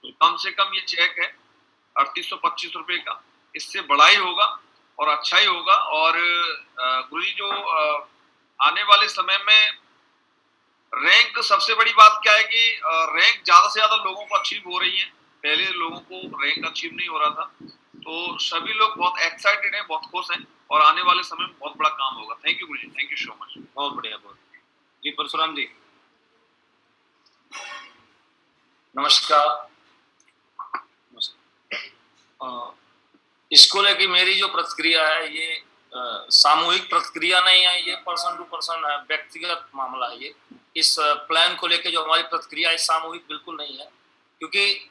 तो कम से कम ये चेक है 3825 रुपए का, इससे बड़ा ही होगा और अच्छा ही होगा। और गुरुजी जो आने वाले समय में रैंक, सबसे बड़ी बात क्या है कि रैंक ज्यादा से ज्यादा लोगों को अचीव हो रही है। पहले लोगों को रैंक अचीव नहीं हो रहा था, तो सभी लोग बहुत एक्साइटेड हैं, बहुत खुश हैं और आने वाले समय में बहुत बड़ा काम होगा। Thank you Guruji, thank you so much. बहुत बढ़िया, बहुत जी। परशुराम जी नमस्कार। इसको लेके मेरी जो प्रतिक्रिया है, ये सामूहिक प्रतिक्रिया नहीं है, ये पर्सन टू पर्सन है, व्यक्तिगत मामला है। ये इस प्लान को लेके जो हमारी प्रतिक्रिया है सामूहिक बिल्कुल नहीं है, क्योंकि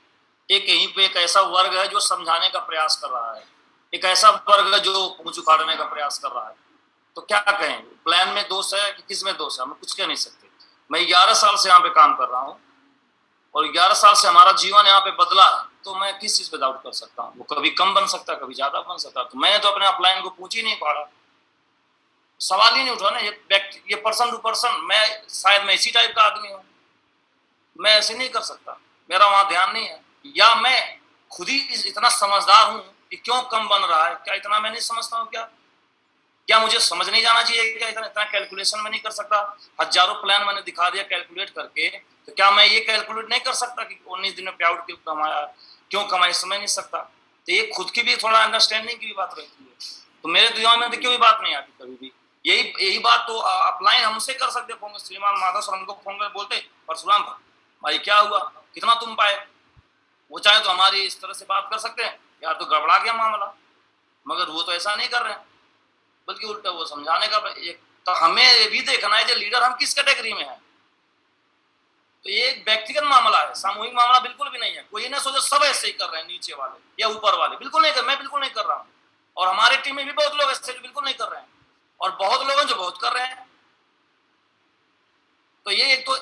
एक यहीं पे एक ऐसा वर्ग है जो समझाने का प्रयास कर रहा है, एक ऐसा वर्ग है जो पूंछ उखाड़ने का प्रयास कर रहा है। तो क्या कहें, प्लान में दोष है कि किस में दोष है, हम कुछ कह नहीं सकते। मैं 11 साल से यहाँ पे काम कर रहा हूँ और 11 साल से हमारा जीवन यहाँ पे बदला है, तो मैं किस चीज पे डाउट कर सकता हूँ? वो कभी कम बन सकता है, कभी ज्यादा बन सकता है। तो मैंने तो अपने अपलाइन को पूछ ही नहीं पाड़ा, सवाल ही नहीं उठा ना। ये पर्सन टू पर्सन, मैं इसी टाइप का आदमी हूँ, मैं ऐसे नहीं कर सकता, मेरा वहां ध्यान नहीं है। या मैं खुद ही इतना समझदार हूँ कि क्यों कम बन रहा है, क्या इतना मैं नहीं समझता हूँ? क्या मुझे समझ नहीं जाना चाहिए? क्या इतना कैलकुलेशन में नहीं कर सकता? हजारों प्लान मैंने दिखा दिया कैलकुलेट करके, तो क्या मैं ये कैलकुलेट नहीं कर सकता कि 19 दिन में पे आउट क्यों कमाया, समझ नहीं सकता? तो ये खुद की भी थोड़ा अंडरस्टैंडिंग की भी बात रहती है। तो मेरे दिमाग में तो क्यों बात नहीं आती कभी भी? यही बात तो अपलाइन हमसे कर सकते फोन, श्रीमान माधव सर हमको फोन कर बोलते, परशुराम भाई क्या हुआ, कितना तुम पाए? वो चाहे तो हमारी इस तरह से बात कर सकते हैं, यार तो गड़बड़ा गया मामला, मगर वो तो ऐसा नहीं कर रहे हैं, बल्कि उल्टा वो समझाने का एक। तो हमें ये भी देखना है कि लीडर हम किस कैटेगरी में हैं। तो ये एक व्यक्तिगत मामला है, सामूहिक मामला बिल्कुल भी नहीं है। कोई ना सोचे सब ऐसे ही कर रहे हैं, नीचे वाले या ऊपर वाले, बिल्कुल नहीं कर, मैं बिल्कुल नहीं कर रहा हूँ। और हमारे टीम में भी बहुत लोग ऐसे जो बिल्कुल नहीं कर रहे हैं, और बहुत लोग हैं जो बहुत कर रहे हैं। तो ये एक तो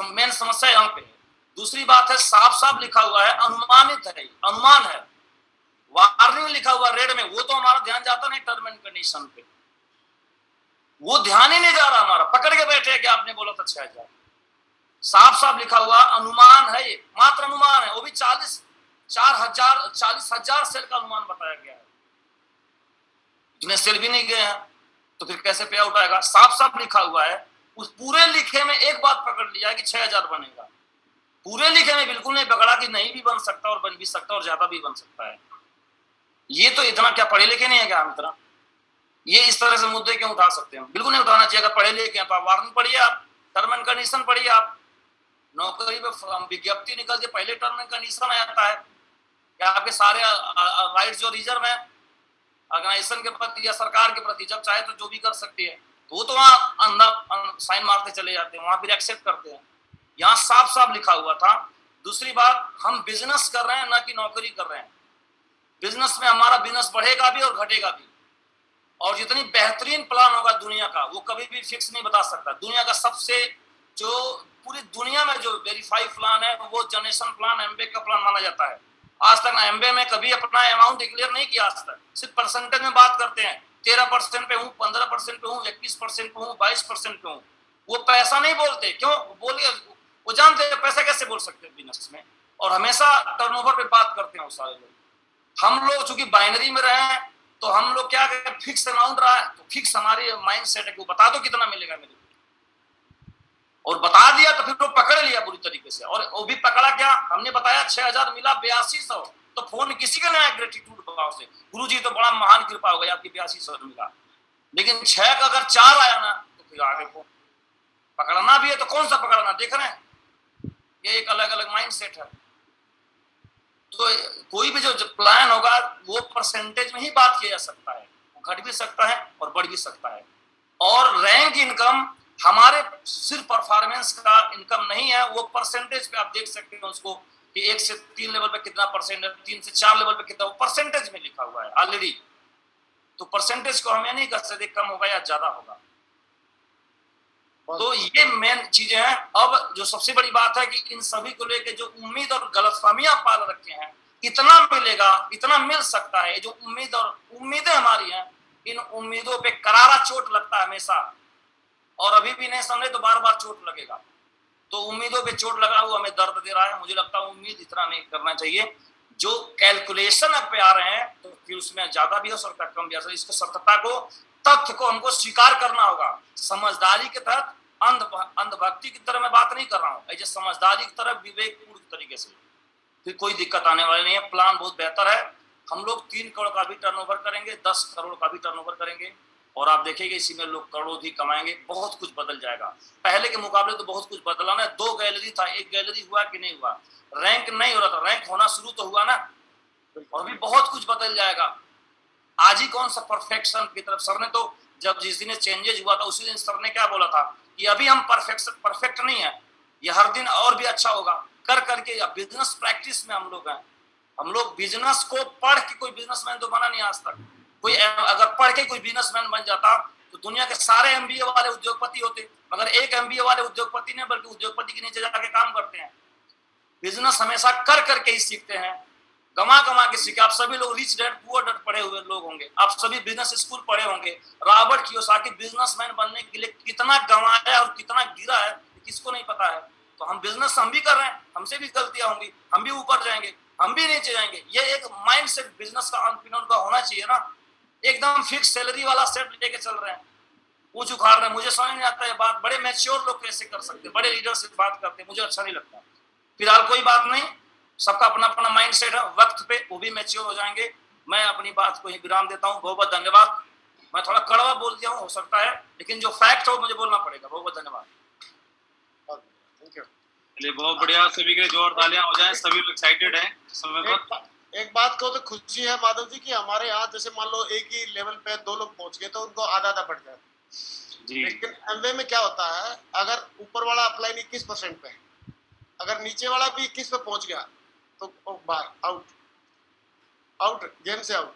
मेन समस्या यहाँ पे है। दूसरी बात है, साफ साफ लिखा हुआ है, अनुमानित है, अनुमान है, वार्निंग लिखा हुआ रेड में, वो तो हमारा ध्यान जाता नहीं टर्म एंड कंडीशन पे, वो ध्यान ही नहीं जा रहा हमारा। पकड़ के बैठे हैं कि आपने बोला था 6000, साफ साफ लिखा हुआ अनुमान है, ये मात्र अनुमान है, वो भी 40,000 सेल का अनुमान बताया गया है। इतने सेल भी नहीं गए हैं, तो फिर कैसे पे आउट आएगा? साफ साफ लिखा हुआ है। उस पूरे लिखे में एक बात पकड़ लिया कि 6000 बनेगा, पूरे लिखे में बिल्कुल नहीं पकड़ा कि नहीं भी बन सकता और बन भी सकता और ज्यादा भी बन सकता है। ये तो इतना क्या पढ़े लिखे नहीं है क्या हम इतना? ये इस तरह से मुद्दे क्यों उठा सकते हैं? बिल्कुल नहीं उठाना चाहिए। अगर पढ़े लिखे हैं तो आप वार्निंग पढ़िए, आप टर्म एंड कंडीशन पढ़िए। आप नौकरी पे विज्ञप्ति निकल के पहले टर्म एंड कंडीशन आ जाता है कि आपके सारे राइट्स जो रिजर्व है ऑर्गेनाइजेशन के प्रति या सरकार के प्रति, जब चाहे तो जो भी कर सकती है, तो वो तो वहाँ अंदर साइन मारते चले जाते हैं, वहां फिर एक्सेप्ट करते हैं। यहाँ साफ साफ लिखा हुआ था। दूसरी बात, हम बिजनेस कर रहे हैं ना कि नौकरी कर रहे हैं। बिजनेस में हमारा बिजनेस बढ़ेगा भी और घटेगा भी, और जितनी बेहतरीन प्लान होगा दुनिया का, वो कभी भी फिक्स नहीं बता सकता। दुनिया का सबसे जो पूरी दुनिया में जो वेरीफाई प्लान है वो जनरेशन प्लान, एमबे का प्लान माना जाता है। आज तक ना एमबे में कभी अपना अमाउंट डिक्लेयर नहीं किया, आज तक सिर्फ परसेंटेज में बात करते हैं। 13% पे हूँ, 15% पे हूँ, 21% पे हूँ, 22% पे हूँ। वो पैसा नहीं बोलते, क्यों बोलिए? वो जानते हैं पैसा कैसे बोल सकते हैं बिजनेस में, और हमेशा टर्नओवर पे बात करते हैं वो सारे लोग। हम लोग चूंकि बाइनरी में रहे हैं, तो हम लोग क्या करें, फिक्स अमाउंट रहा है तो फिक्स हमारी माइंड सेट है कि वो बता दो कितना मिलेगा मेरे को, और बता दिया तो फिर वो पकड़ लिया बुरी तरीके से। और वो भी पकड़ा क्या, हमने बताया 6000 मिला, 8200, तो फोन किसी का नहीं ग्रेटिट्यूड भाव से, गुरुजी तो बड़ा महान कृपा हो गई आपकी, 8200 मिला। लेकिन 6 का अगर 4 आया ना, तो फिर आगे फोन पकड़ना भी है तो कौन सा पकड़ना, देख रहे हैं? ये एक अलग अलग माइंड सेट है। तो कोई भी जो प्लान होगा वो परसेंटेज में ही बात किया जा सकता है, वो घट भी सकता है और बढ़ भी सकता है। और रैंक इनकम हमारे सिर्फ परफॉर्मेंस का इनकम नहीं है, वो परसेंटेज पे आप देख सकते हैं उसको कि 1 से 3 लेवल पे कितना परसेंट है, 3 से 4 लेवल पे कितना, वो परसेंटेज में लिखा हुआ है ऑलरेडी। तो परसेंटेज को हम ये नहीं कर सकते कम होगा या ज्यादा होगा। तो ये मेन चीजें हैं। अब जो सबसे बड़ी बात है कि इन सभी को लेके जो उम्मीद और गलतफहमियां पाल रखे हैं, इतना मिलेगा, इतना मिल सकता है, जो उम्मीद और उम्मीदें हमारी हैं, इन उम्मीदों पे करारा चोट लगता है हमेशा, और अभी भी नहीं समझे तो बार बार चोट लगेगा। तो उम्मीदों पे चोट लगा हुआ हमें दर्द दे रहा है। मुझे लगता है उम्मीद इतना नहीं करना चाहिए। जो कैलकुलेशन अब पे आ रहे हैं तो फिर उसमें ज्यादा भी हो सकता है, कम भी हो सकता है। इसको सत्यता को, तथ्य को हमको स्वीकार करना होगा। समझदारी के तहत, अंधभक्ति की तरह मैं बात नहीं कर रहा हूँ, ऐसे समझदारी की तरह विवेकपूर्ण तरीके से, फिर कोई दिक्कत आने वाली नहीं है। प्लान बहुत बेहतर है। हम लोग 3 करोड़ का भी टर्नओवर करेंगे, 10 करोड़ का भी टर्नओवर करेंगे, और आप देखेंगे इसी में लोग करोड़ भी कमाएंगे। बहुत कुछ बदल जाएगा, पहले के मुकाबले तो बहुत कुछ बदला ना। 2 गैलरी था, 1 गैलरी हुआ कि नहीं हुआ? रैंक नहीं हो रहा था, रैंक होना शुरू तो हुआ ना, और भी बहुत कुछ बदल जाएगा। आज ही कौन सा परफेक्शन की तरफ? सर ने तो जब जिस दिन चेंजेज हुआ था उसी दिन सर ने क्या बोला था कि अभी हम परफेक्ट नहीं है, ये हर दिन और भी अच्छा होगा कर करके। बिजनेस प्रैक्टिस में हम लोग हैं, हम लोग बिजनेस को पढ़ के कोई बिजनेसमैन तो बना नहीं आज तक। कोई अगर पढ़ के कोई बिजनेसमैन बन जाता तो दुनिया के सारे एमबीए वाले उद्योगपति होते, मगर एक एमबीए वाले उद्योगपति नहीं बल्कि उद्योगपति के नीचे जाके काम करते हैं। बिजनेस हमेशा कर करके ही सीखते हैं, गमा गमा के सीखे। आप सभी लोग रिच डैड पुअर डैड पढ़े हुए लोग होंगे, आप सभी बिजनेस स्कूल पढ़े होंगे। रॉबर्ट कियोसाकी बिजनेसमैन बनने के लिए कितना गंवाया और कितना गिरा है किसको नहीं पता है। तो हम बिजनेस हम भी कर रहे हैं, हमसे भी गलतियां होंगी, हम भी ऊपर जाएंगे, हम भी नीचे जाएंगे। ये एक माइंडसेट बिजनेस का एंटरप्रेन्योर का होना चाहिए ना। एकदम फिक्स सैलरी वाला सेट लेके चल रहे हैं, पूछ उखाड़ रहे हैं। मुझे समझ नहीं आता है बात, बड़े मैच्योर लोग कैसे कर सकते हैं, बड़े लीडर से बात करते हैं, मुझे अच्छा नहीं लगता। फिलहाल कोई बात नहीं, सबका अपना अपना माइंड सेट है, वक्त पे वो भी मैच्योर हो जाएंगे। मैं अपनी बात को ही विराम देता हूँ, बहुत बहुत धन्यवाद। मैं थोड़ा कड़वा बोल दिया हूँ, हो सकता है, लेकिन जो फैक्ट हो मुझे बोलना पड़ेगा। बहुत बहुत धन्यवाद। Thank you. चलिए बहुत बढ़िया, सभी के लिए जोर तालियां हो जाए, सभी लोग एक्साइटेड हैं समय पर। एक बात को तो खुशी है माधव जी कि हमारे यहाँ जैसे मान लो एक ही लेवल पे 2 लोग पहुंच गए तो उनको आधा आधा बढ़ जाता है। लेकिन एमवे में क्या होता है, अगर ऊपर वाला अपलाइन 21% पे है, अगर नीचे वाला भी 21 पे पहुंच गया तो बाहर आउट गेम से आउट।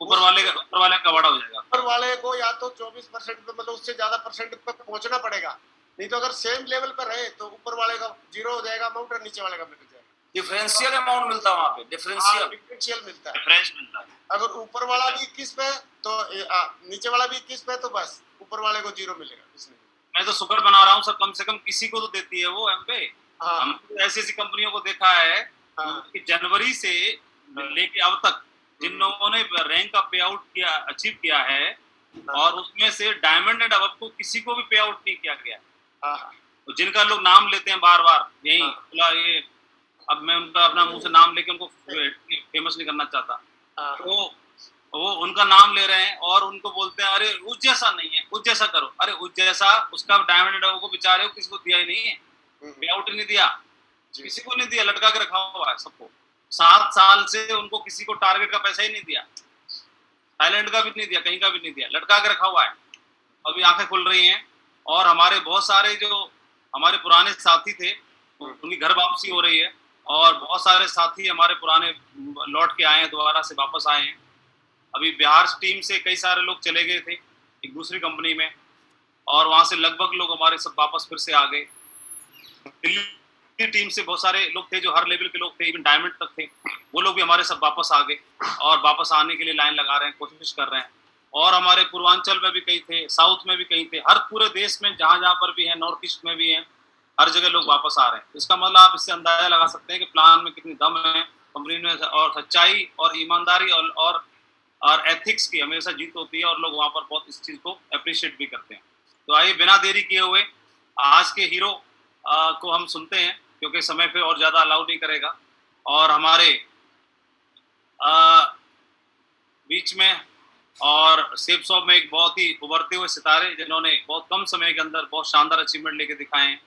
ऊपर वाले का बड़ा हो जाएगा। ऊपर वाले को या तो 24% पे मतलब उससे ज्यादा परसेंट पे पहुंचना पड़ेगा, नहीं तो अगर सेम लेवल पर रहे तो ऊपर वाले का 0 हो जाएगा अमाउंट और नीचे वाले का मिल जाएगा। डिफरेंशियल अमाउंट मिलता है वहाँ पे, डिफरेंशियल मिलता है, डिफरेंस मिलता है। अगर ऊपर वाला भी 21 पे तो नीचे वाला भी 21 पे तो बस ऊपर वाले को 0 मिलेगा। इसमें मैं तो शुक्र बना रहा हूँ सर, कम से कम किसी को तो देती है वो एमपे। हम ऐसी ऐसी कंपनियों को देखा है कि जनवरी से लेके अब तक जिन लोगों ने रैंक का पे आउट किया, अचीव किया है, और उसमें से डायमंड एंड अबव को किसी को भी पे आउट नहीं किया गया। तो जिनका लोग नाम लेते हैं बार बार यही ये, अब मैं उनका अपना मुंह से नाम लेके उनको फेमस नहीं करना चाहता, तो वो उनका नाम ले रहे हैं और उनको बोलते हैं अरे उस जैसा नहीं है, उस जैसा करो। अरे उस जैसा उसका डायमंड एंड अबव को बेचारे को किसी को दिया ही नहीं है, पे आउट नहीं दिया, किसी को नहीं दिया, लटका के रखा हुआ है सबको। 7 साल से उनको किसी को टारगेट का पैसा ही नहीं दिया, थाईलैंड का भी नहीं दिया, कहीं का भी नहीं दिया, लटका के रखा हुआ है। अभी आंखें खुल रही हैं और हमारे बहुत सारे जो हमारे पुराने साथी थे उनकी घर वापसी हो रही है, और बहुत सारे साथी हमारे पुराने लौट के आए हैं, दोबारा से वापस आए हैं। अभी बिहार टीम से कई सारे लोग चले गए थे एक दूसरी कंपनी में, और वहां से लगभग लोग हमारे सब वापस फिर से आ गए। दिल्ली टीम से बहुत सारे लोग थे जो हर लेवल के लोग थे, इवन डायमंड तक थे, वो लोग भी हमारे सब वापस आ गए और वापस आने के लिए लाइन लगा रहे हैं, कोशिश कर रहे हैं। और हमारे पूर्वांचल में भी कई थे, साउथ में भी कई थे, हर पूरे देश में जहां जहां पर भी है, नॉर्थ ईस्ट में भी है, हर जगह लोग वापस आ रहे हैं। इसका मतलब आप इससे अंदाजा लगा सकते हैं कि प्लान में कितनी दम है कंपनी में, और सच्चाई और ईमानदारी और एथिक्स की हमेशा जीत होती है, और लोग वहाँ पर बहुत इस चीज़ को अप्रिशिएट भी करते हैं। तो आइए बिना देरी किए हुए आज के हीरो को हम सुनते हैं, क्योंकि समय पे और ज़्यादा अलाउ नहीं करेगा। और हमारे बीच में और सेफ शॉप में एक बहुत ही उभरते हुए सितारे जिन्होंने बहुत कम समय के अंदर बहुत शानदार अचीवमेंट लेके दिखाए हैं,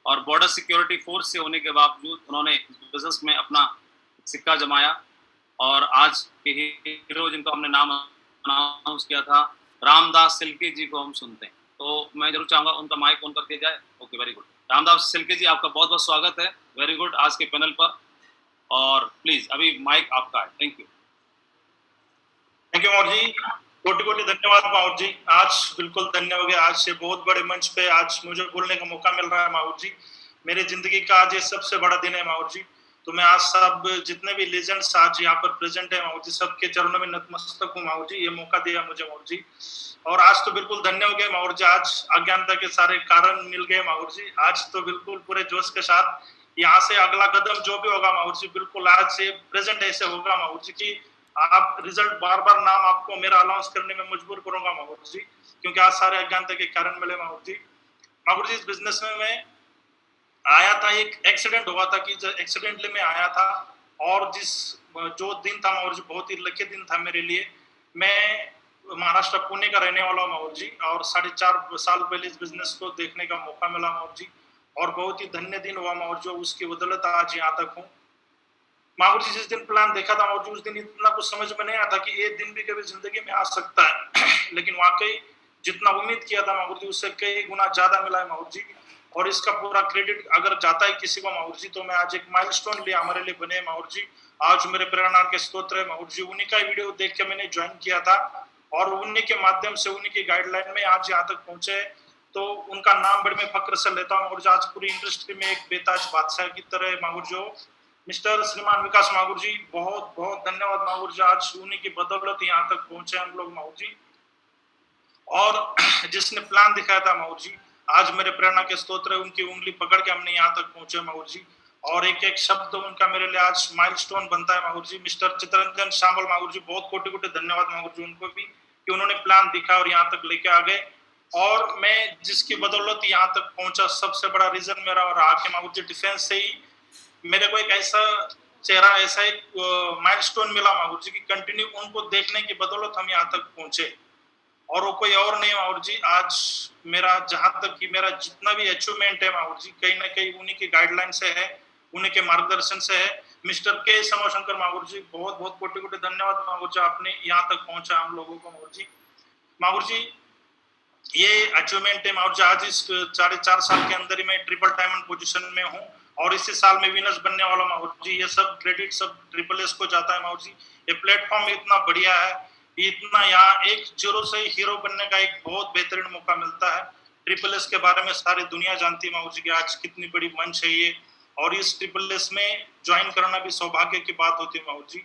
और बॉर्डर सिक्योरिटी फोर्स से होने के बावजूद उन्होंने बिजनेस में अपना सिक्का जमाया। और आज के हीरो जिनको हमने नाम अनाउंस किया था, रामदास सिल्के जी को हम सुनते हैं। तो मैं जरूर चाहूँगा उनका माइक ऑन कर दिया जाए। Okay, very good. रामदास सिल्के जी, आपका बहुत बहुत स्वागत है, वेरी गुड, आज के पैनल पर। और प्लीज अभी माइक आपका है। Thank you. Thank you Maur जी, कोटि कोटि धन्यवाद माउर जी। आज बिल्कुल धन्य हो गया, आज से बहुत बड़े मंच पे आज मुझे बोलने का मौका मिल रहा है माउर जी। मेरी जिंदगी का आज ये सबसे बड़ा दिन है माउर जी। तो मैं आज सब जितने भी लेजेंड्स आज यहाँ पर प्रेजेंट है माउर जी, सबके चरणों में नतमस्तक हूँ माउर जी, ये मौका दिया मुझे माउर जी। और आज तो बिल्कुल धन्य हो गए माउर जी, आज अज्ञानता के सारे कारण मिल गए माउर जी। आज तो बिल्कुल पूरे जोश के साथ यहाँ से अगला कदम जो भी होगा माउर जी, बिल्कुल आज से प्रेजेंट ऐसे होगा माउर जी की आप रिजल्ट बार बार नाम आपको मेरा अनाउंस करने में मजबूर करूंगा माहूर जी, क्योंकि आज सारे अज्ञानता के कारण मिले माहूर जी। माहूर जी, इस बिजनेस में मैं आया था, एक एक्सीडेंट हुआ था कि एक्सीडेंटली में आया था, और जो दिन था माहूर जी बहुत ही लकी दिन था मेरे लिए। मैं महाराष्ट्र पुणे का रहने वाला हूँ माहूर जी, और 4.5 साल पहले इस बिजनेस को देखने का मौका मिला माहूर जी, और बहुत ही धन्य दिन हुआ माहूर जी, उसकी बदौलत आज यहाँ तक हूँ। माहौर जी जिस दिन प्लान देखा था माहौर जी, उस दिन इतना कुछ समझ में नहीं आया था कि ये दिन भी कभी जिंदगी में आ सकता है लेकिन वाकई जितना उम्मीद किया था माहौर जी उससे कई गुना ज्यादा मिला है माहौर जी। और इसका पूरा क्रेडिट अगर जाता है किसी को माहौर जी, तो मैं आज एक माइलस्टोन लिए हमारे लिए बने माहौर जी। आज मेरे प्रेरणा के स्तोत्र है माहौर जी, उन्हीं का वीडियो देख के मैंने ज्वाइन किया था और उन्हीं के माध्यम से उन्हीं की गाइडलाइन में आज यहाँ तक पहुंचे। तो उनका नाम बड़े मैं फक्र से लेता हूँ माहौर जी। आज पूरी इंडस्ट्री में एक बेताज बादशाह की तरह माहौर जो मिस्टर श्रीमान विकास माहौर जी, बहुत बहुत धन्यवाद माहौर जी। आज उन्हीं की बदौलत यहाँ तक पहुंचे हम लोग माहौर जी। और जिसने प्लान दिखाया था माहौर जी, आज मेरे प्रेरणा के स्तोत्र है, उनकी उंगली पकड़ के हमने यहाँ तक पहुंचे माहौर जी। और एक एक शब्द उनका मेरे लिए आज माइलस्टोन बनता है माहौर जी। मिस्टर चितरंजन शामल माहौर जी, बहुत कोटि कोटि धन्यवाद माहौर जी उनको भी कि उन्होंने प्लान दिखा और यहाँ तक लेके आ गए। और मैं जिसकी बदौलत यहाँ तक पहुंचा, सबसे बड़ा रीजन मेरा रहा कि माहौर जी डिफेंस से ही मेरे को एक ऐसा चेहरा, ऐसा एक माइलस्टोन मिला माहौर जी की कंटिन्यू उनको देखने की बदौलत हम यहाँ तक पहुंचे। और वो कोई और नहीं माहौर जी, आज मेरा जहां तक कि मेरा जितना भी अचीवमेंट है माहौर जी, कहीं ना कहीं उन्हीं की गाइडलाइन से है, उन्हीं के मार्गदर्शन से है। मिस्टर के समोशंकर माहौर जी, बहुत बहुत कोटि कोटि धन्यवाद माहौर जी, आपने यहाँ तक पहुंचा हम लोगों को माहौर जी। माहौर जी ये अचीवमेंट है माहौर जी, आज इस 4.5 साल के अंदर ही मैं ट्रिपल डायमंड पोजीशन में हूँ और इसी साल में विनर्स बनने वाला माहौर जी। ये सब क्रेडिट सब ट्रिपल एस को जाता है माहौर जी। ये प्लेटफॉर्म इतना बढ़िया है, इतना यहाँ एक जीरो से हीरो बनने का एक बहुत बेहतरीन मौका मिलता है। ट्रिपल एस के बारे में सारी दुनिया जानती है माहौर जी की आज कितनी बड़ी मंच है ये, और इस ट्रिपल एस में ज्वाइन करना भी सौभाग्य की बात होती है माहौर जी।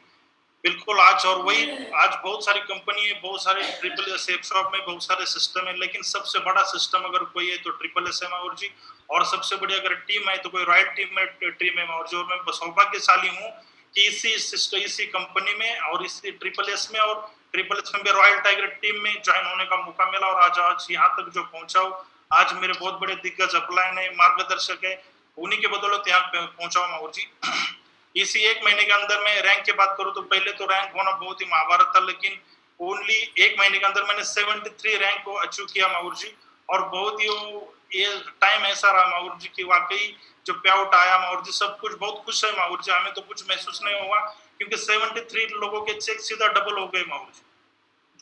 बिल्कुल आज, और वही आज बहुत सारी कंपनी है, बहुत सारे ट्रिपल एस एप शॉप में बहुत सारे सिस्टम है, लेकिन सबसे बड़ा सिस्टम अगर कोई है तो ट्रिपल एस है माहौर जी। और सबसे बड़ी अगर टीम है तो कोई रॉयल टीम है माहौर जी। और मैं सौभाग्यशाली हूँ कि इसी कंपनी में और इसी ट्रिपल एस में और ट्रिपल एस में भी रॉयल टाइगर टीम में ज्वाइन होने का मौका मिला और आज यहाँ तक जो पहुंचा हूँ, आज मेरे बहुत बड़े दिग्गज अपलाइन है, मार्गदर्शक है, उन्हीं के बदौलत यहाँ पहुंचा हूँ माहौर जी। इसी 1 महीने के अंदर मैं रैंक की बात करूं तो पहले तो रैंक होना बहुत ही महाभारत था, लेकिन ओनली 1 महीने के अंदर मैंने 73 रैंक को अचीव किया माहौर जी। और बहुत ही ये टाइम ऐसा रहा माहौर जी कि वाकई जो पे आउट आया माहौर जी, सब कुछ बहुत खुश है माहौर जी। हमें तो कुछ महसूस नहीं हुआ क्योंकि 73 लोगों के चेक सीधा डबल हो गए माहौर जी,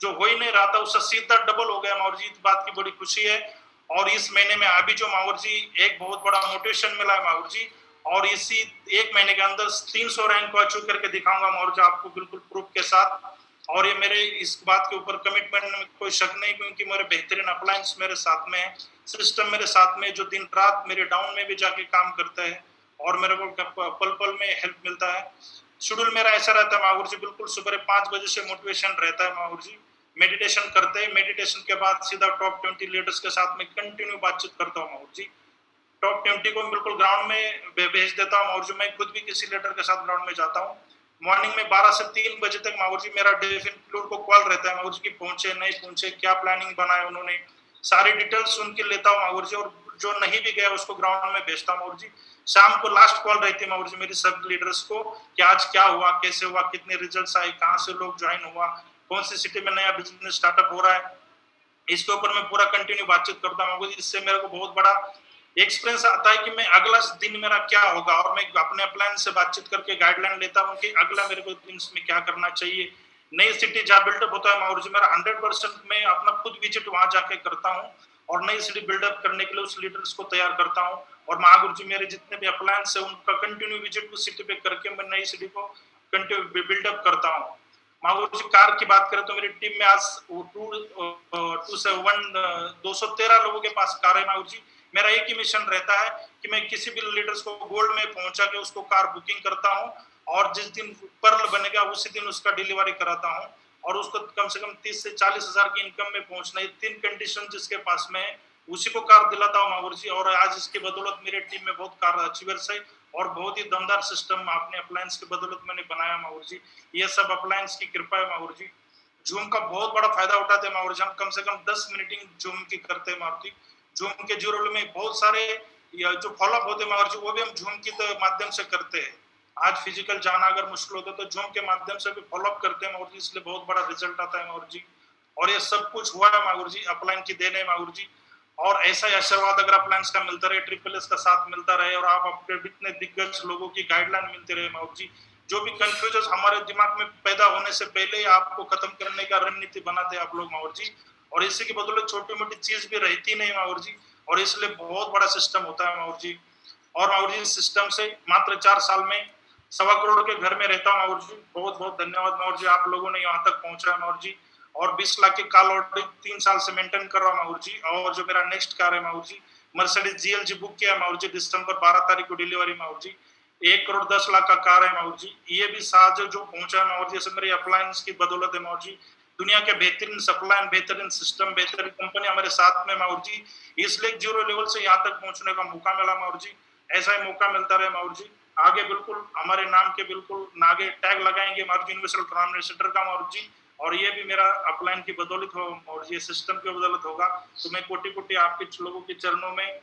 जो हो ही नहीं रहा था उससे सीधा डबल हो गया माहौर जी। इस बात की बड़ी खुशी है। और इस महीने में अभी जो माहौर जी एक बहुत बड़ा मोटिवेशन मिला है माहौर जी, और इसी 1 महीने के अंदर 300 रैंक को अचीव करके दिखाऊंगा माहौर जी आपको बिल्कुल प्रूफ के साथ। और ये मेरे इस बात के ऊपर कमिटमेंट में कोई शक नहीं, क्योंकि मेरे बेहतरीन अप्लायंस मेरे साथ में है, सिस्टम मेरे साथ में जो दिन रात मेरे डाउन में भी जाके काम करता है और मेरे को पल पल में हेल्प मिलता है। शेड्यूल मेरा ऐसा रहता है माहौर जी, बिल्कुल सुबह 5 बजे से मोटिवेशन रहता है माहौर जी। मेडिटेशन करते हैं, मेडिटेशन के बाद सीधा टॉप 20 लीडर्स के साथ में कंटिन्यू बातचीत करता हूँ माहौर जी। टॉप 20 को बिल्कुल ग्राउंड में भेज देता हूँ और जो मैं खुद भी किसी लीडर के साथ ग्राउंड में जाता हूँ। मॉर्निंग में 12 से 3 बजे तक माहौर जी मेरा डेफिनेटली को कॉल रहता है माहौर जी की पहुंचे नहीं पहुंचे, क्या प्लानिंग बनाए उन्होंने, सारी डिटेल्स उनकी लेता हूँ माहौर जी। और जो नहीं भी गया उसको ग्राउंड में भेजता हूँ माहौर जी। शाम को लास्ट कॉल रहती है माहौर जी मेरी सब लीडर्स को कि आज क्या हुआ, कैसे हुआ, कितने रिजल्ट्स आए, कहाँ से लोग ज्वाइन हुआ, कौन सी सिटी में नया बिजनेस स्टार्टअप हो रहा है, इसके ऊपर मैं पूरा कंटिन्यू बातचीत करता हूँ। इससे मेरे को बहुत बड़ा एक्सपीरियंस आता है कि मैं अगला दिन मेरा क्या होगा, और मैं अपने प्लान से बातचीत करके गाइडलाइन लेता हूँ कि अगला मेरे को दिन में क्या करना चाहिए। नई सिटी जहाँ बिल्डअप होता है माहौर जी, मेरा 100% मैं अपना खुद विजिट वहां जाके करता हूँ और नई सिटी बिल्डअप करने के लिए उस लीडर्स को तैयार करता हूँ। और महागुरु जी मेरे जितने भी अप्लायंस है उनका कंटिन्यू विजिट उस सिटी पे करके मैं नई सिटी को कंटिन्यू बिल्डअप करता हूँ। महागुरु जी कार की बात करें तो मेरी टीम में आज 213 लोगों के पास कार है महागुरु जी। मेरा एक ही मिशन रहता है कि मैं किसी भी लीडर्स को गोल्ड में पहुंचा के उसको कार बुकिंग करता हूं और जिस दिन पर्ल बनेगा उसी दिन उसका डिलीवरी कराता हूं और उसको कम से कम 30 से 40 हजार की इनकम में पहुंचना, ये 3 कंडीशन जिसके पास में है उसी को कार दिलाता हूं माहौर जी। और आज इसकी बदौलत मेरे टीम में बहुत कार अचीवर्स है और बहुत ही दमदार सिस्टम अपने अप्लायंस की बदौलत मैंने बनाया माहौर जी। ये सब अप्लायंस की कृपा है माहौर जी। जूम का बहुत बड़ा फायदा उठाते हैं माहौर जी, हम कम से कम 10 मीटिंग जूम की करते हैं माहौर जी। जूम के जीरो में बहुत सारे जो फॉलोअप होते हैं माहौर जी वो भी हम जूम के माध्यम से करते हैं। आज फिजिकल जाना अगर मुश्किल होता है तो जूम के माध्यम से भी फॉलोअप करते हैं माहौर जी, इसलिए बहुत बड़ा रिजल्ट आता है माहौर जी। और ये सब कुछ हुआ है माहौर जी अपलाइन की देन है माहौर जी। और ऐसा ही आशीर्वाद अगर अपलाइंस का मिलता रहे, ट्रिपल एस का साथ मिलता रहे और आप अपने इतने दिग्गज लोगों की गाइडलाइन मिलती रहे माहौर जी, जो भी कंफ्यूजन हमारे दिमाग में पैदा होने से पहले ही आपको खत्म करने का रणनीति बनाते आप लोग माहौर जी, और इसी की बदौलत छोटी मोटी चीज भी रहती नहीं माहौर जी, और इसलिए बहुत बड़ा सिस्टम होता है माहौर जी। और माहौर जी सिस्टम से मात्र 4 साल में 1.25 करोड़ के घर में रहता हूँ माहौर जी। बहुत बहुत धन्यवाद माहौर जी, आप लोगों ने यहाँ तक पहुंचा माहौर जी। और 20 लाख की कॉल ऑर्डर 3 साल से मेंटेन कर रहा हूँ माहौर जी। और जो मेरा नेक्स्ट कार है माहौर जी, मर्सिडीज GLG बुक किया माहौर जी, दिसंबर 12 तारीख को डिलीवरी माहौर जी। 1 करोड़ 10 लाख का कार है माहौर जी। ये भी साथ जो पहुंचा है माहौर जी, जैसे मेरी अप्लायंस की बदौलत है माहौर जी। दुनिया के बेहतरीन सप्लाई, बेहतरीन सिस्टम, बेहतरीन कंपनी हमारे साथ में माहौर जी, इसलिए 0 लेवल से यहाँ तक पहुंचने का मौका मिला माहौर जी। ऐसा ही मौका मिलता रहे माहौर जी। आगे बिल्कुल हमारे नाम के बिल्कुल आगे टैग लगाएंगे माहौर जी, यूनिवर्सल प्राइम मिनिस्टर का माहौर जी। और ये भी मेरा अपलाइन की बदौलत हो और ये सिस्टम की बदौलत होगा। तो मैं कोटि कोटि आपके लोगों के चरणों में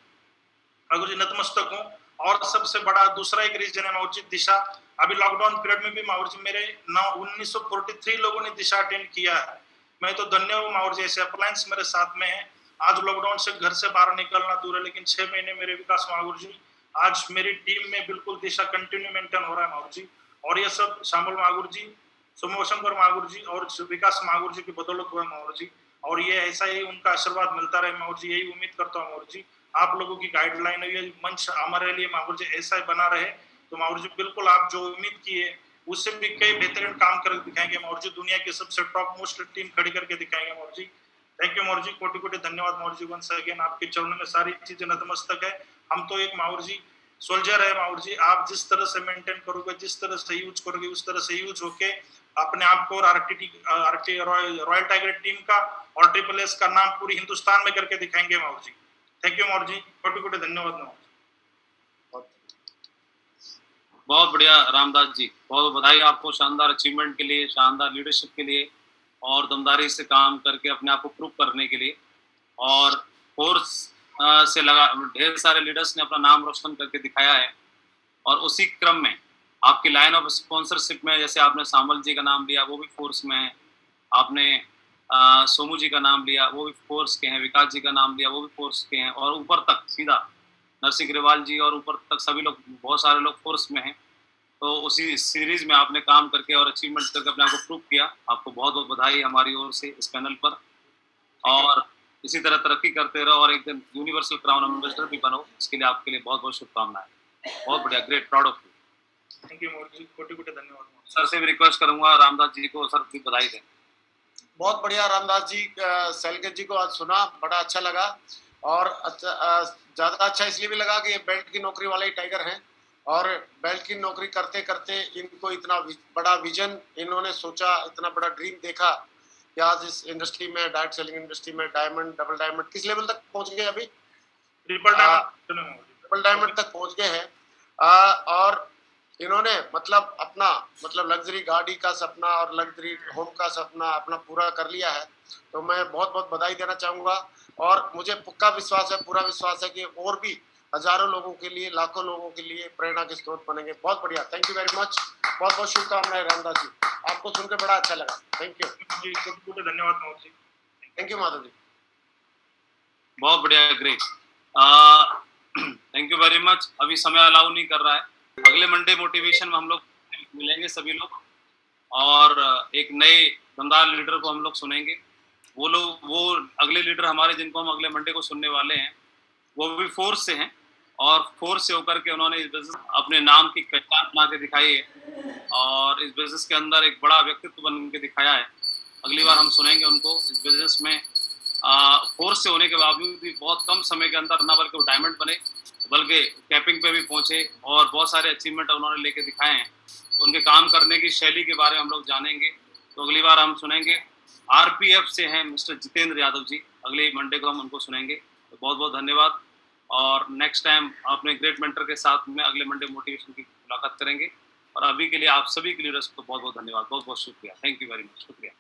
माहौर जी नतमस्तक हूँ। और सबसे बड़ा दूसरा एक रीजन है माहौर जी, दिशा। अभी लॉकडाउन पीरियड में भी माहौर जी मेरे 1943 लोगों ने दिशा अटेंड किया है। मैं तो धन्य हूँ माहौर जी, ऐसे अप्लायंस मेरे साथ में है। आज लॉकडाउन से घर से बाहर निकलना दूर है, लेकिन 6 महीने मेरे विकास माहौर जी, आज मेरी टीम में बिल्कुल दिशा कंटिन्यू मेंटेन हो रहा है माहौर जी। और ये सब शामिल माहौर जी, सोमशंकर माहौर जी और विकास माहौर जी की बदौलत हुआ माहौर जी। और ये ऐसा ही उनका आशीर्वाद मिलता रहे माहौर जी, यही उम्मीद करता हूँ माहौर जी। आप लोगों की गाइडलाइन है, ये मंच हमारे लिए माहौर जी ऐसा ही बना रहे। तो माहौर जी बिल्कुल आप जो उम्मीद किए उससे भी कई बेहतरीन काम कर दिखाएंगे माहौर जी। दुनिया की सबसे टॉप मोस्ट टीम खड़ी करके दिखाएंगे माहौर जी। थैंक यू माहौर जी, कोटि कोटि धन्यवाद माहौर जी। वंस अगेन आपके चरणों में सारी चीजें नतमस्तक है। हम तो एक माहौर जी सोल्जर है माहौर जी। आप जिस तरह से मेंटेन करोगे, जिस तरह से यूज करोगे, उस तरह से यूज होके अपने आप को RT रॉयल टाइगर टीम का और SSS का नाम पूरी हिंदुस्तान में करके दिखाएंगे माहौर जी। थैंक यू माहौर जी, कोटि कोटि धन्यवाद माहौर जी। बहुत बढ़िया रामदास जी, बहुत बधाई आपको शानदार अचीवमेंट के लिए, शानदार लीडरशिप के लिए और दमदारी से काम करके अपने आप को प्रूव करने के लिए। और फोर्स से लगा ढेर सारे लीडर्स ने अपना नाम रोशन करके दिखाया है। और उसी क्रम में आपकी लाइन ऑफ स्पॉन्सरशिप में जैसे आपने सामल जी का नाम लिया, वो भी फोर्स में है। आपने सोमू जी का नाम लिया, वो भी फोर्स के हैं। विकास जी का नाम लिया, वो भी फोर्स के हैं। और ऊपर तक सीधा नरसिंह ग्रेवाल जी और ऊपर तक सभी लोग, बहुत सारे लोग फोर्स में हैं। तो उसी सीरीज में आपने काम करके और अचीवमेंट करके अपने आप को प्रूव किया। आपको बहुत बहुत बधाई हमारी ओर से इस पैनल पर। और इसी तरह तरक्की करते रहो और एक दिन यूनिवर्सल क्राउन एम्बेसडर भी बनो। इसके लिए आपके लिए बहुत बहुत शुभकामनाएं। बहुत बढ़िया, great, proud of you. Thank you More ji, कोटि कोटि धन्यवाद। सर से भी रिक्वेस्ट करूंगा रामदास जी को, सर भी बधाई दें। बहुत बढ़िया रामदास जी, सैलगत जी को आज सुना, बड़ा अच्छा लगा। और अच्छा, ज़्यादा अच्छा इसलिए भी लगा कि ये बेल्ट की नौकरी वाले ही टाइगर हैं। और बेल्ट की नौकरी करते करते इनको इतना बड़ा विजन इन्होंने सोचा, इतना बड़ा ड्रीम देखा कि आज इस इंडस्ट्री में, डायरेक्ट सेलिंग इंडस्ट्री में डायमंड, डबल डायमंड, किस लेवल तक पहुंच गए अभी? ट्रिपल डायमंड तक पहुंच गए हैं। और इन्होंने मतलब अपना लग्जरी गाड़ी का सपना और लग्जरी होम का सपना अपना पूरा कर लिया है। तो मैं बहुत बहुत बधाई देना चाहूँगा। और मुझे पक्का विश्वास है, पूरा विश्वास है कि और भी हजारों लोगों के लिए, लाखों लोगों के लिए प्रेरणा के स्रोत बनेंगे। बहुत बढ़िया, थैंक यू वेरी मच, बहुत बहुत शुभकामनाएं रामदास जी। आपको सुनकर बड़ा अच्छा लगा, थैंक यू जी, धन्यवाद माधव जी। थैंक यू माधव जी। बहुत बढ़िया, great, thank you very much. अभी समय अलाउ नहीं कर रहा है। अगले मंडे मोटिवेशन में हम लोग मिलेंगे सभी लोग और एक नए दमदार लीडर को हम लोग सुनेंगे। वो अगले लीडर हमारे जिनको हम अगले मंडे को सुनने वाले हैं, वो भी फोर्स से हैं। और फोर्स से होकर के उन्होंने इस बिजनेस अपने नाम की पहचान बना के दिखाई है और इस बिजनेस के अंदर एक बड़ा व्यक्तित्व बन के दिखाया है। अगली बार हम सुनेंगे उनको। इस बिजनेस में फोर्स से होने के बावजूद भी बहुत कम समय के अंदर न बल्कि वो डायमंड बने, बल्कि कैपिंग पे भी पहुंचे और बहुत सारे अचीवमेंट उन्होंने लेके दिखाए हैं। तो उनके काम करने की शैली के बारे में हम लोग जानेंगे। तो अगली बार हम सुनेंगे। RPF से हैं मिस्टर जितेंद्र यादव जी, अगले मंडे को हम उनको सुनेंगे। तो बहुत बहुत धन्यवाद। और नेक्स्ट टाइम अपने ग्रेट मेंटर के साथ में अगले मंडे मोटिवेशन की मुलाकात करेंगे। और अभी के लिए आप सभी के लीडर्स को बहुत बहुत धन्यवाद, बहुत बहुत शुक्रिया। थैंक यू वेरी मच, शुक्रिया।